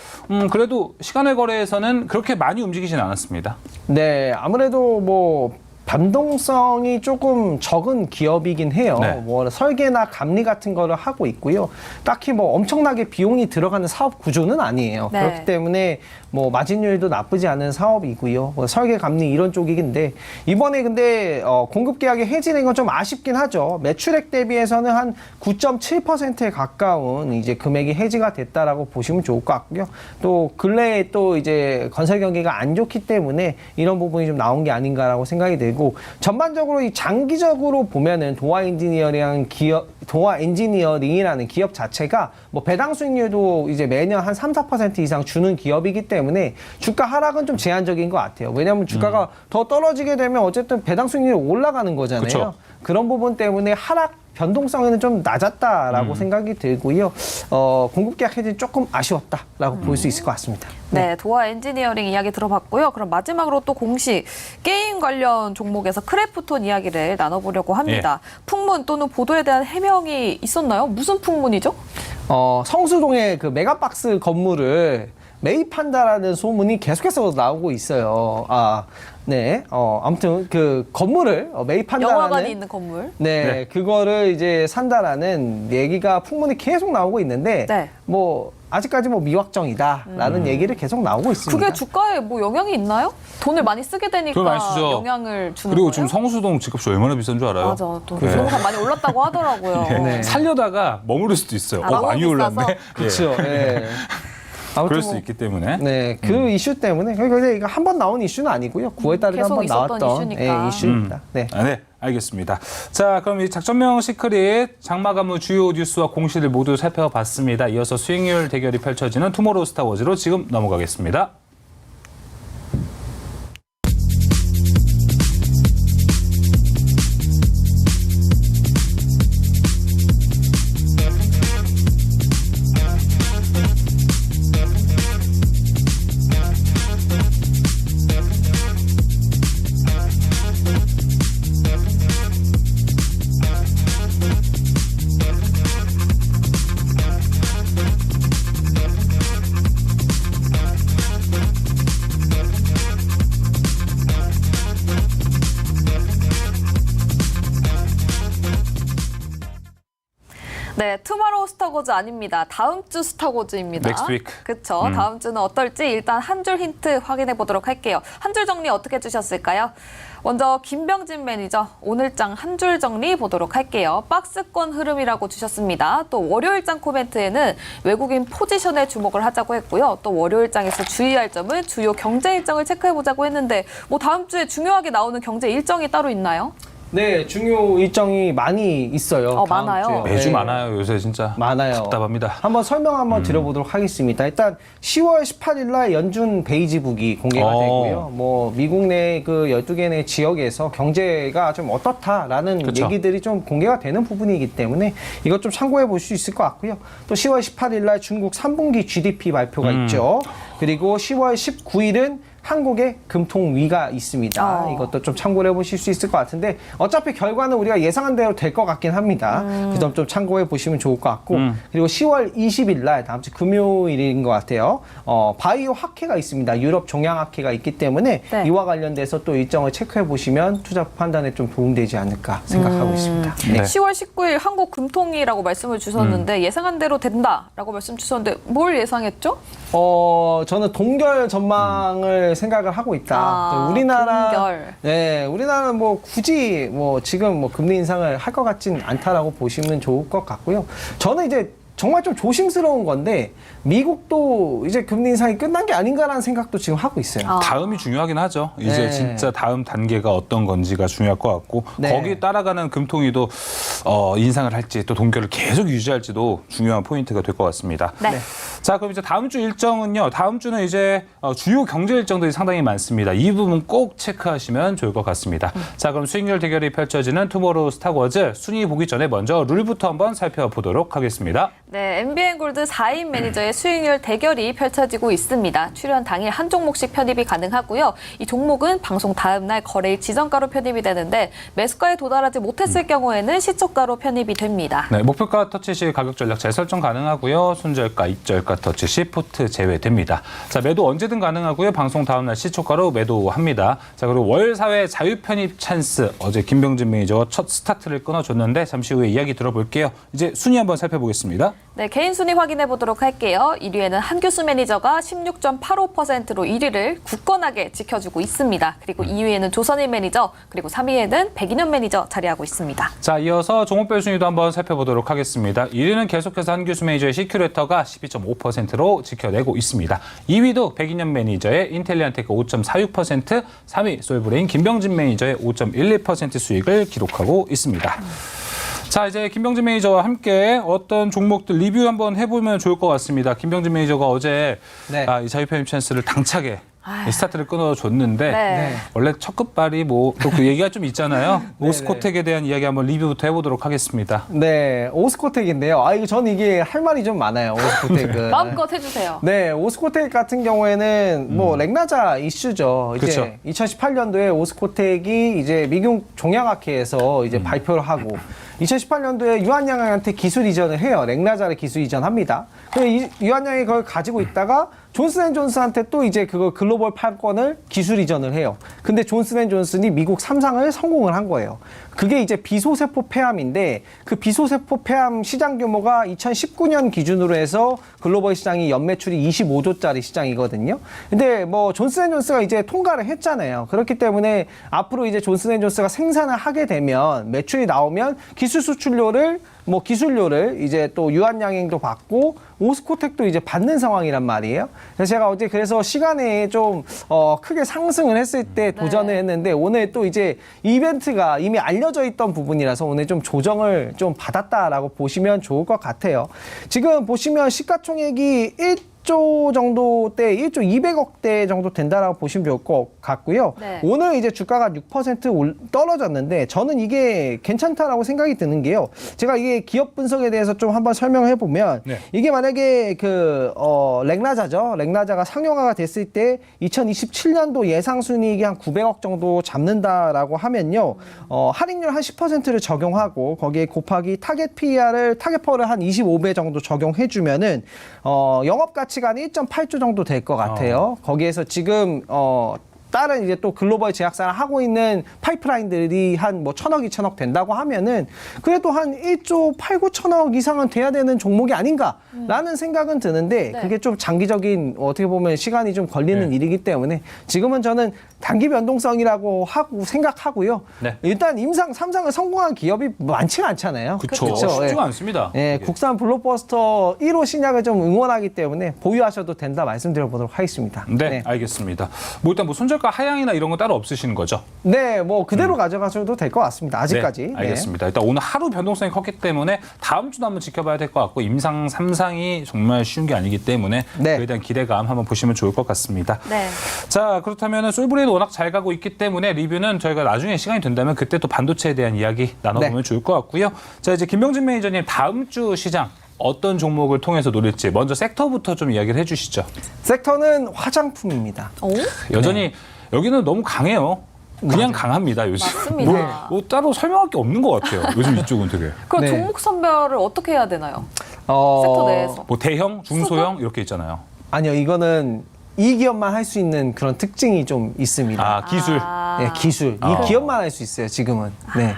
그래도 시간의 거래에서는 그렇게 많이 움직이진 않았습니다. 네, 아무래도 뭐 변동성이 조금 적은 기업이긴 해요. 네. 뭐 설계나 감리 같은 거를 하고 있고요. 딱히 뭐 엄청나게 비용이 들어가는 사업 구조는 아니에요. 네. 그렇기 때문에 뭐 마진율도 나쁘지 않은 사업이고요. 뭐 설계 감리 이런 쪽이긴데 이번에 근데 공급 계약이 해지된 건 좀 아쉽긴 하죠. 매출액 대비해서는 한 9.7%에 가까운 이제 금액이 해지가 됐다라고 보시면 좋을 것 같고요. 또 근래에 또 이제 건설 경기가 안 좋기 때문에 이런 부분이 좀 나온 게 아닌가라고 생각이 들고 전반적으로 이 장기적으로 보면은 도화 엔지니어링이라는 기업 자체가 뭐 배당 수익률도 이제 매년 한 3, 4% 이상 주는 기업이기 때문에 주가 하락은 좀 제한적인 것 같아요. 왜냐하면 주가가 더 떨어지게 되면 어쨌든 배당 수익률이 올라가는 거잖아요. 그쵸. 그런 부분 때문에 하락 변동성에는 좀 낮았다라고 생각이 들고요. 공급 계약 해지 조금 아쉬웠다라고 볼 수 있을 것 같습니다. 네, 도화 엔지니어링 이야기 들어봤고요. 그럼 마지막으로 또 공식 게임 관련 종목에서 크래프톤 이야기를 나눠보려고 합니다. 풍문 또는 보도에 대한 해명이 있었나요? 무슨 풍문이죠? 성수동의 그 메가박스 건물을 매입한다라는 소문이 계속해서 나오고 있어요. 네. 아무튼 그 건물을 매입한다라는 영화관이 있는 건물. 네, 그거를 이제 산다라는 얘기가 풍문이 계속 나오고 있는데 네. 뭐 아직까지 뭐 미확정이다라는 얘기를 계속 나오고 있습니다. 그게 주가에 뭐 영향이 있나요? 돈을 많이 쓰게 되니까 돈 많이 쓰죠. 영향을 주는 그리고 거예요? 지금 성수동 집값이 얼마나 비싼 줄 알아요? 맞아. 또 부동산 많이 올랐다고 하더라고요. 네. 살려다가 머무를 수도 있어요. 너무 많이 비싸서? 올랐네. 그렇죠. 예. 아무튼 그럴 수 뭐, 있기 때문에. 네, 그 이슈 때문에 근데 이거 한 번 나온 이슈는 아니고요. 9월 달에 계속 한번 있었던 나왔던 이슈니까. 이슈입니다. 네. 네, 알겠습니다. 자, 그럼 이 작전명 시크릿 장마감무 주요 뉴스와 공시를 모두 살펴봤습니다. 이어서 수익률 대결이 펼쳐지는 투모로우 스타워즈로 지금 넘어가겠습니다. 네, 투마로우 스타워즈 아닙니다. 다음 주 스타워즈입니다. Next week. 그렇죠. 다음 주는 어떨지 일단 한 줄 힌트 확인해 보도록 할게요. 한 줄 정리 어떻게 해주셨을까요? 먼저 김병진 매니저 오늘장 한 줄 정리 보도록 할게요. 박스권 흐름이라고 주셨습니다. 또 월요일장 코멘트에는 외국인 포지션에 주목을 하자고 했고요. 또 월요일장에서 주의할 점은 주요 경제 일정을 체크해 보자고 했는데 뭐 다음 주에 중요하게 나오는 경제 일정이 따로 있나요? 네, 중요 일정이 많이 있어요. 다음 많아요? 주에. 매주 네. 많아요. 요새 진짜. 많아요. 답답합니다. 한번 설명 한번 드려보도록 하겠습니다. 일단 10월 18일 날 연준 베이지북이 공개가 되고요. 뭐 미국 내 그 12개 내 지역에서 경제가 좀 어떻다라는 그쵸. 얘기들이 좀 공개가 되는 부분이기 때문에 이것 좀 참고해 볼 수 있을 것 같고요. 또 10월 18일 날 중국 3분기 GDP 발표가 있죠. 그리고 10월 19일은 한국의 금통위가 있습니다. 이것도 좀 참고를 해보실 수 있을 것 같은데 어차피 결과는 우리가 예상한 대로 될 것 같긴 합니다. 그 점 좀 참고해 보시면 좋을 것 같고 그리고 10월 20일 날 다음 주 금요일인 것 같아요. 바이오 학회가 있습니다. 유럽 종양 학회가 있기 때문에 네. 이와 관련돼서 또 일정을 체크해 보시면 투자 판단에 좀 도움되지 않을까 생각하고 있습니다. 네. 10월 19일 한국 금통위라고 말씀을 주셨는데 예상한 대로 된다라고 말씀 주셨는데 뭘 예상했죠? 저는 동결 전망을 생각을 하고 있다. 우리나라, 동결. 네, 우리나라는 뭐 굳이 뭐 지금 뭐 금리 인상을 할 것 같진 않다라고 보시면 좋을 것 같고요. 저는 이제 정말 좀 조심스러운 건데 미국도 이제 금리 인상이 끝난 게 아닌가라는 생각도 지금 하고 있어요. 다음이 중요하긴 하죠. 이제 네. 진짜 다음 단계가 어떤 건지가 중요할 것 같고 네. 거기 따라가는 금통위도 인상을 할지 또 동결을 계속 유지할지도 중요한 포인트가 될 것 같습니다. 네. 자, 그럼 이제 다음 주 일정은요. 다음 주는 이제 주요 경제 일정들이 상당히 많습니다. 이 부분 꼭 체크하시면 좋을 것 같습니다. 자, 그럼 수익률 대결이 펼쳐지는 투모로우 스타워즈 순위 보기 전에 먼저 룰부터 한번 살펴보도록 하겠습니다. 네, MBN 골드 4인 매니저의 수익률 대결이 펼쳐지고 있습니다. 출연 당일 한 종목씩 편입이 가능하고요. 이 종목은 방송 다음 날 거래일 지정가로 편입이 되는데 매수가에 도달하지 못했을 경우에는 시초가로 편입이 됩니다. 네, 목표가 터치 시 가격 전략 재설정 가능하고요. 손절가, 입절가 터치 시 포트 제외됩니다. 자, 매도 언제든 가능하고요. 방송 다음 날 시초가로 매도합니다. 자, 그리고 월 사회 자유 편입 찬스. 어제 김병진 매니저가 첫 스타트를 끊어줬는데 잠시 후에 이야기 들어볼게요. 이제 순위 한번 살펴보겠습니다. 네, 개인 순위 확인해 보도록 할게요. 1위에는 한규수 매니저가 16.85%로 1위를 굳건하게 지켜주고 있습니다. 그리고 2위에는 조선일 매니저, 그리고 3위에는 백인현 매니저 자리하고 있습니다. 자, 이어서 종목별 순위도 한번 살펴보도록 하겠습니다. 1위는 계속해서 한규수 매니저의 시큐레터가 12.5%로 지켜내고 있습니다. 2위도 백인현 매니저의 인텔리안테크 5.46%, 3위 솔브레인 김병진 매니저의 5.12% 수익을 기록하고 있습니다. 자, 이제 김병진 매니저와 함께 어떤 종목들 리뷰 한번 해보면 좋을 것 같습니다. 김병진 매니저가 어제 네. 이 자유 편입 찬스를 당차게 스타트를 끊어줬는데 네. 원래 첫 끝발이 뭐 또 그 얘기가 좀 있잖아요. 오스코텍에 대한 이야기 한번 리뷰부터 해보도록 하겠습니다. 네, 오스코텍인데요. 이거 저는 이게 할 말이 좀 많아요. 오스코텍은. 마음껏 해주세요. 네, 오스코텍 같은 경우에는 뭐 렉나자 이슈죠. 이제 그쵸. 2018년도에 오스코텍이 이제 미국 종양학회에서 이제 발표를 하고 2018년도에 유한양한테 기술 이전을 해요. 렉나자를 기술 이전합니다. 근데 유한양이 그걸 가지고 있다가 존슨앤존슨한테 또 이제 그거 글로벌 판권을 기술 이전을 해요. 근데 존슨앤존슨이 미국 3상을 성공을 한 거예요. 그게 이제 비소세포 폐암인데 그 비소세포 폐암 시장 규모가 2019년 기준으로 해서 글로벌 시장이 연매출이 25조짜리 시장이거든요. 근데 뭐 존슨앤존슨가 이제 통과를 했잖아요. 그렇기 때문에 앞으로 이제 존슨앤존슨가 생산을 하게 되면 매출이 나오면 기술 수출료를 기술료를 이제 또 유한양행도 받고 오스코텍도 이제 받는 상황이란 말이에요. 그래서 제가 어제 그래서 시간에 좀 크게 상승을 했을 때 도전을 했는데 오늘 또 이제 이벤트가 이미 알려져 있던 부분이라서 오늘 좀 조정을 좀 받았다라고 보시면 좋을 것 같아요. 지금 보시면 시가총액이 1조 정도대, 1조 200억대 정도 된다라고 보시면 좋을 것 같고요. 네. 오늘 이제 주가가 6% 떨어졌는데 저는 이게 괜찮다라고 생각이 드는 게요. 제가 이게 기업 분석에 대해서 좀 한번 설명해 보면 네. 이게 만약에 렉나자죠. 렉나자가 상용화가 됐을 때 2027년도 예상 순이익이 한 900억 정도 잡는다라고 하면요. 할인율 한 10%를 적용하고 거기에 곱하기 타겟 PER을 타겟퍼를 한 25배 정도 적용해 주면은 영업 가치가 한 1.8조 정도 될 것 같아요. 거기에서 지금 다른 이제 또 글로벌 제약사를 하고 있는 파이프라인들이 한 뭐 1,000억, 2,000억 된다고 하면은 그래도 한 1조 8, 9천억 이상은 돼야 되는 종목이 아닌가라는 생각은 드는데 네. 그게 좀 장기적인 어떻게 보면 시간이 좀 걸리는 네. 일이기 때문에 지금은 저는 단기 변동성이라고 생각하고요. 네. 일단 임상 3상을 성공한 기업이 많지가 않잖아요. 그쵸. 그쵸? 쉽지가 예. 않습니다. 예, 이게. 국산 블록버스터 1호 신약을 좀 응원하기 때문에 보유하셔도 된다 말씀드려보도록 하겠습니다. 네, 알겠습니다. 뭐 일단 뭐 손절가 하향이나 이런 건 따로 없으시는 거죠? 네, 뭐 그대로 가져가셔도 될 것 같습니다. 아직까지. 네, 알겠습니다. 일단 오늘 하루 변동성이 컸기 때문에 다음 주도 한번 지켜봐야 될 것 같고 임상 3상이 정말 쉬운 게 아니기 때문에 네. 그에 대한 기대감 한번 보시면 좋을 것 같습니다. 네. 자, 그렇다면 솔브레이도 워낙 잘 가고 있기 때문에 리뷰는 저희가 나중에 시간이 된다면 그때 또 반도체에 대한 이야기 나눠보면 네. 좋을 것 같고요. 자, 이제 김병진 매니저님 다음 주 시장 어떤 종목을 통해서 노릴지 먼저 섹터부터 좀 이야기를 해주시죠. 섹터는 화장품입니다. 오? 여전히 여기는 너무 강해요. 그냥 강합니다, 요즘. 맞습니다. 뭐 따로 설명할 게 없는 것 같아요. 요즘 이쪽은 되게. 그럼 네. 종목 선별을 어떻게 해야 되나요? 섹터 내에서. 뭐 대형, 중소형 이렇게 있잖아요. 아니요, 이거는 이 기업만 할 수 있는 그런 특징이 좀 있습니다. 아, 기술. 네, 기술. 이 기업만 할 수 있어요, 지금은. 네.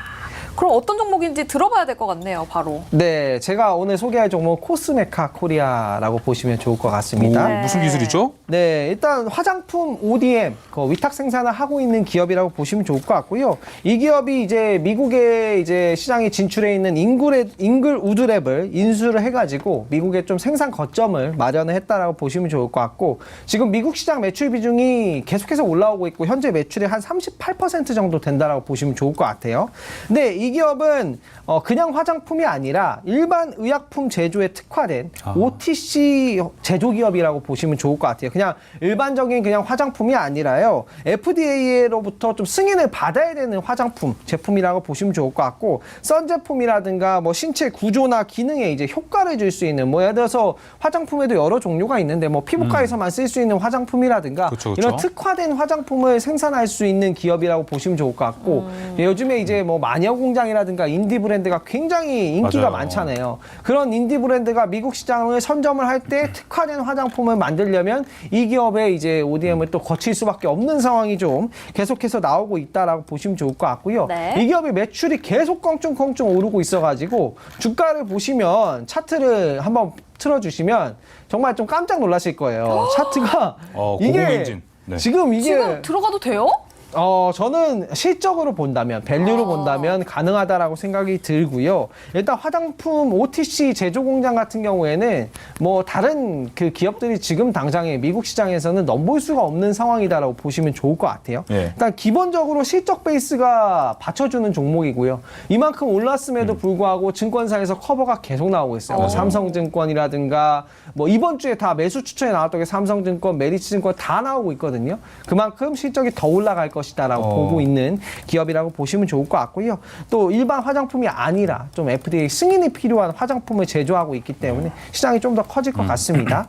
그럼 어떤 종목인지 들어봐야 될 것 같네요, 바로. 네, 제가 오늘 소개할 종목 코스메카 코리아라고 보시면 좋을 것 같습니다. 오, 무슨 기술이죠? 네, 일단 화장품 ODM, 그 위탁 생산을 하고 있는 기업이라고 보시면 좋을 것 같고요. 이 기업이 이제 미국의 이제 시장에 진출해 있는 잉글 우드랩을 인수를 해가지고 미국에 좀 생산 거점을 마련을 했다라고 보시면 좋을 것 같고 지금 미국 시장 매출 비중이 계속해서 올라오고 있고 현재 매출이 한 38% 정도 된다라고 보시면 좋을 것 같아요. 근데 이 기업은 그냥 화장품이 아니라 일반 의약품 제조에 특화된 OTC 제조 기업이라고 보시면 좋을 것 같아요. 그냥 일반적인 그냥 화장품이 아니라요. FDA로부터 좀 승인을 받아야 되는 화장품 제품이라고 보시면 좋을 것 같고 선 제품이라든가 뭐 신체 구조나 기능에 이제 효과를 줄 수 있는 뭐 예를 들어서 화장품에도 여러 종류가 있는데 뭐 피부과에서만 쓸 수 있는 화장품이라든가 그쵸. 이런 특화된 화장품을 생산할 수 있는 기업이라고 보시면 좋을 것 같고 요즘에 이제 뭐 마녀 공장이라든가 인디 브랜드가 굉장히 인기가 맞아요. 많잖아요. 그런 인디 브랜드가 미국 시장을 선점을 할 때 특화된 화장품을 만들려면 이 기업의 이제 ODM을 또 거칠 수밖에 없는 상황이 좀 계속해서 나오고 있다라고 보시면 좋을 것 같고요. 네. 이 기업의 매출이 계속 껑충껑충 오르고 있어가지고 주가를 보시면 차트를 한번 틀어주시면 정말 좀 깜짝 놀라실 거예요. 차트가 고공행진. 네. 지금 이게 지금 들어가도 돼요? 저는 실적으로 본다면, 밸류로 본다면 가능하다라고 생각이 들고요. 일단 화장품 OTC 제조 공장 같은 경우에는 뭐 다른 그 기업들이 지금 당장에 미국 시장에서는 넘볼 수가 없는 상황이다라고 보시면 좋을 것 같아요. 예. 일단 기본적으로 실적 베이스가 받쳐주는 종목이고요. 이만큼 올랐음에도 불구하고 증권사에서 커버가 계속 나오고 있어요. 뭐 삼성증권이라든가 뭐 이번 주에 다 매수 추천에 나왔던 게 삼성증권, 메리츠증권 다 나오고 있거든요. 그만큼 실적이 더 올라갈 것이다라고 보고 있는 기업이라고 보시면 좋을 것 같고요. 또 일반 화장품이 아니라 좀 FDA 승인이 필요한 화장품을 제조하고 있기 때문에 시장이 좀 더 커질 것 같습니다.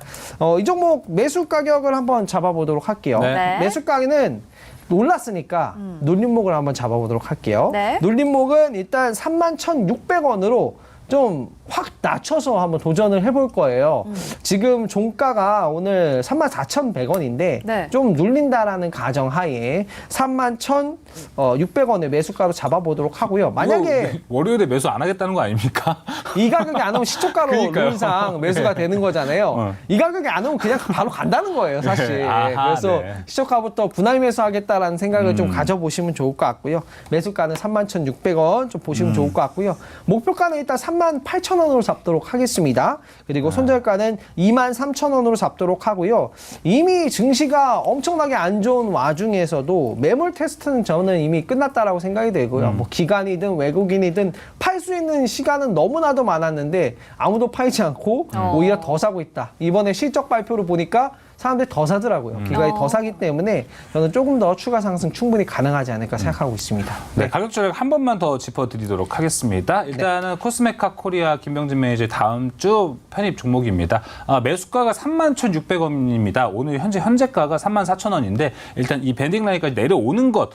이 종목 매수 가격을 한번 잡아보도록 할게요. 네. 매수 가격은 올랐으니까 눌림목을 한번 잡아보도록 할게요. 네. 눌림목은 일단 31,600원으로 좀 확 낮춰서 한번 도전을 해볼 거예요. 지금 종가가 오늘 34,100원인데 네. 좀 눌린다라는 가정하에 31,600원의 매수가로 잡아보도록 하고요. 만약에 이거 월요일에 매수 안 하겠다는 거 아닙니까? 이 가격이 안 오면 시초가로 그러니까요. 룰상 매수가 되는 거잖아요. 어. 이 가격이 안 오면 그냥 바로 간다는 거예요, 사실. 아하, 그래서 네. 시초가부터 분할 매수하겠다라는 생각을 좀 가져보시면 좋을 것 같고요. 매수가는 31,600원 좀 보시면 좋을 것 같고요. 목표가는 일단 38,000원으로 잡도록 하겠습니다. 그리고 손절가는 23,000원으로 잡도록 하고요. 이미 증시가 엄청나게 안 좋은 와중에서도 매물 테스트는 저는 이미 끝났다라고 생각이 되고요. 뭐 기관이든 외국인이든 팔 수 있는 시간은 너무나도 많았는데 아무도 팔지 않고 오히려 더 사고 있다. 이번에 실적 발표를 보니까 사람들이 더 사더라고요. 기관이 더 사기 때문에 저는 조금 더 추가 상승 충분히 가능하지 않을까 생각하고 있습니다. 네, 가격 조작 한 번만 더 짚어드리도록 하겠습니다. 일단은 코스메카 코리아 김병진 매니저의 다음 주 편입 종목입니다. 매수가가 31,600원입니다. 오늘 현재가가 34,000원인데 일단 이 밴딩 라인까지 내려오는 것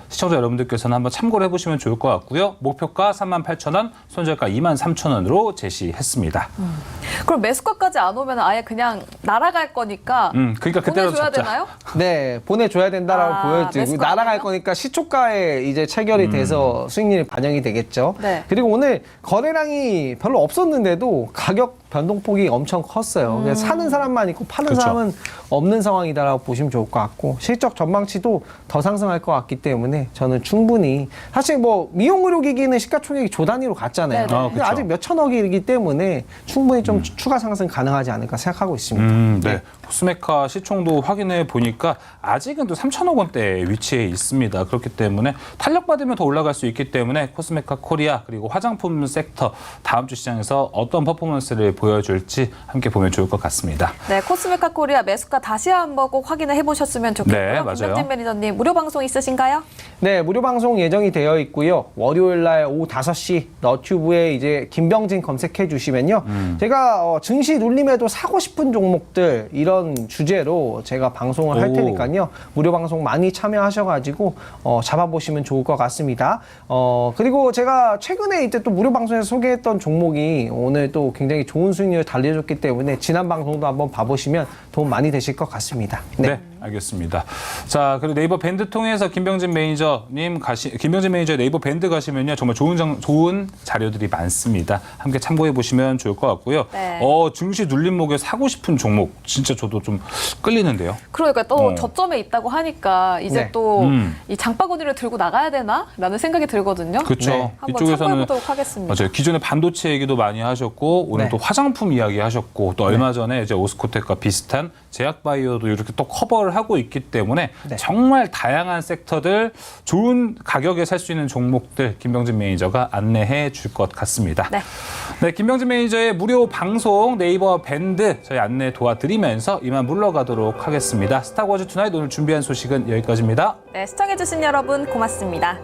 시청자 여러분들께서는 한번 참고를 해보시면 좋을 것 같고요. 목표가 38,000원, 손절가 23,000원으로 제시했습니다. 그럼 매수가까지 안 오면 아예 그냥 날아갈 거니까 그러니까 그때로 보내줘야 잡자. 되나요? 네, 보내줘야 된다라고 보여지고 매수가 날아갈 아니에요? 거니까 시초가에 이제 체결이 돼서 수익률이 반영이 되겠죠. 네. 그리고 오늘 거래량이 별로 없었는데도 가격 변동폭이 엄청 컸어요. 그래서 사는 사람만 있고 파는 그렇죠. 사람은 없는 상황이다라고 보시면 좋을 것 같고 실적 전망치도 더 상승할 것 같기 때문에 저는 충분히 사실 뭐 미용 의료기기는 시가총액이 조 단위로 갔잖아요. 네네. 근데 그렇죠. 아직 몇 천억이기 때문에 충분히 좀 추가 상승 가능하지 않을까 생각하고 있습니다. 네. 코스메카 시총도 확인해 보니까 아직은 또 3천억 원대에 위치해 있습니다. 그렇기 때문에 탄력받으면 더 올라갈 수 있기 때문에 코스메카 코리아 그리고 화장품 섹터 다음 주 시장에서 어떤 퍼포먼스를 보여줄지 함께 보면 좋을 것 같습니다. 네, 코스메카 코리아 매수가 다시 한번 꼭 확인을 해보셨으면 좋겠고요. 네, 맞아요. 김병진 매니저님 무료 방송 있으신가요? 네, 무료 방송 예정이 되어 있고요. 월요일 날 오후 5시 너튜브에 이제 김병진 검색해 주시면요. 제가 증시 눌림에도 사고 싶은 종목들 이런 주제로 제가 방송을 할 오. 테니까요. 무료 방송 많이 참여하셔가지고 잡아보시면 좋을 것 같습니다. 그리고 제가 최근에 이때 또 무료 방송에서 소개했던 종목이 오늘 또 굉장히 좋은 수익률을 달려줬기 때문에 지난 방송도 한번 봐보시면 도움 많이 되실 것 같습니다. 네, 알겠습니다. 자, 그리고 네이버 밴드 통해서 김병진 매니저의 네이버 밴드 가시면요. 정말 좋은 자료들이 많습니다. 함께 참고해 보시면 좋을 것 같고요. 네. 증시 눌림목에 사고 싶은 종목 진짜 저도 좀 끌리는데요. 그러니까 또 저점에 있다고 하니까 이제 네. 또 이 장바구니를 들고 나가야 되나? 라는 생각이 들거든요. 그렇죠. 네. 한번 참고해보도록 하겠습니다. 맞아요. 기존에 반도체 얘기도 많이 하셨고 오늘 네. 또 화장품 이야기 하셨고 또 얼마 전에 이제 오스코텍과 비슷한 제약바이오도 이렇게 또 커버를 하고 있기 때문에 네. 정말 다양한 섹터들 좋은 가격에 살 수 있는 종목들 김병진 매니저가 안내해 줄 것 같습니다. 네. 네, 김병진 매니저의 무료 방송 네이버 밴드 저희 안내 도와드리면서 이만 물러가도록 하겠습니다. 스타워즈 투나잇 오늘 준비한 소식은 여기까지입니다. 네, 시청해주신 여러분 고맙습니다.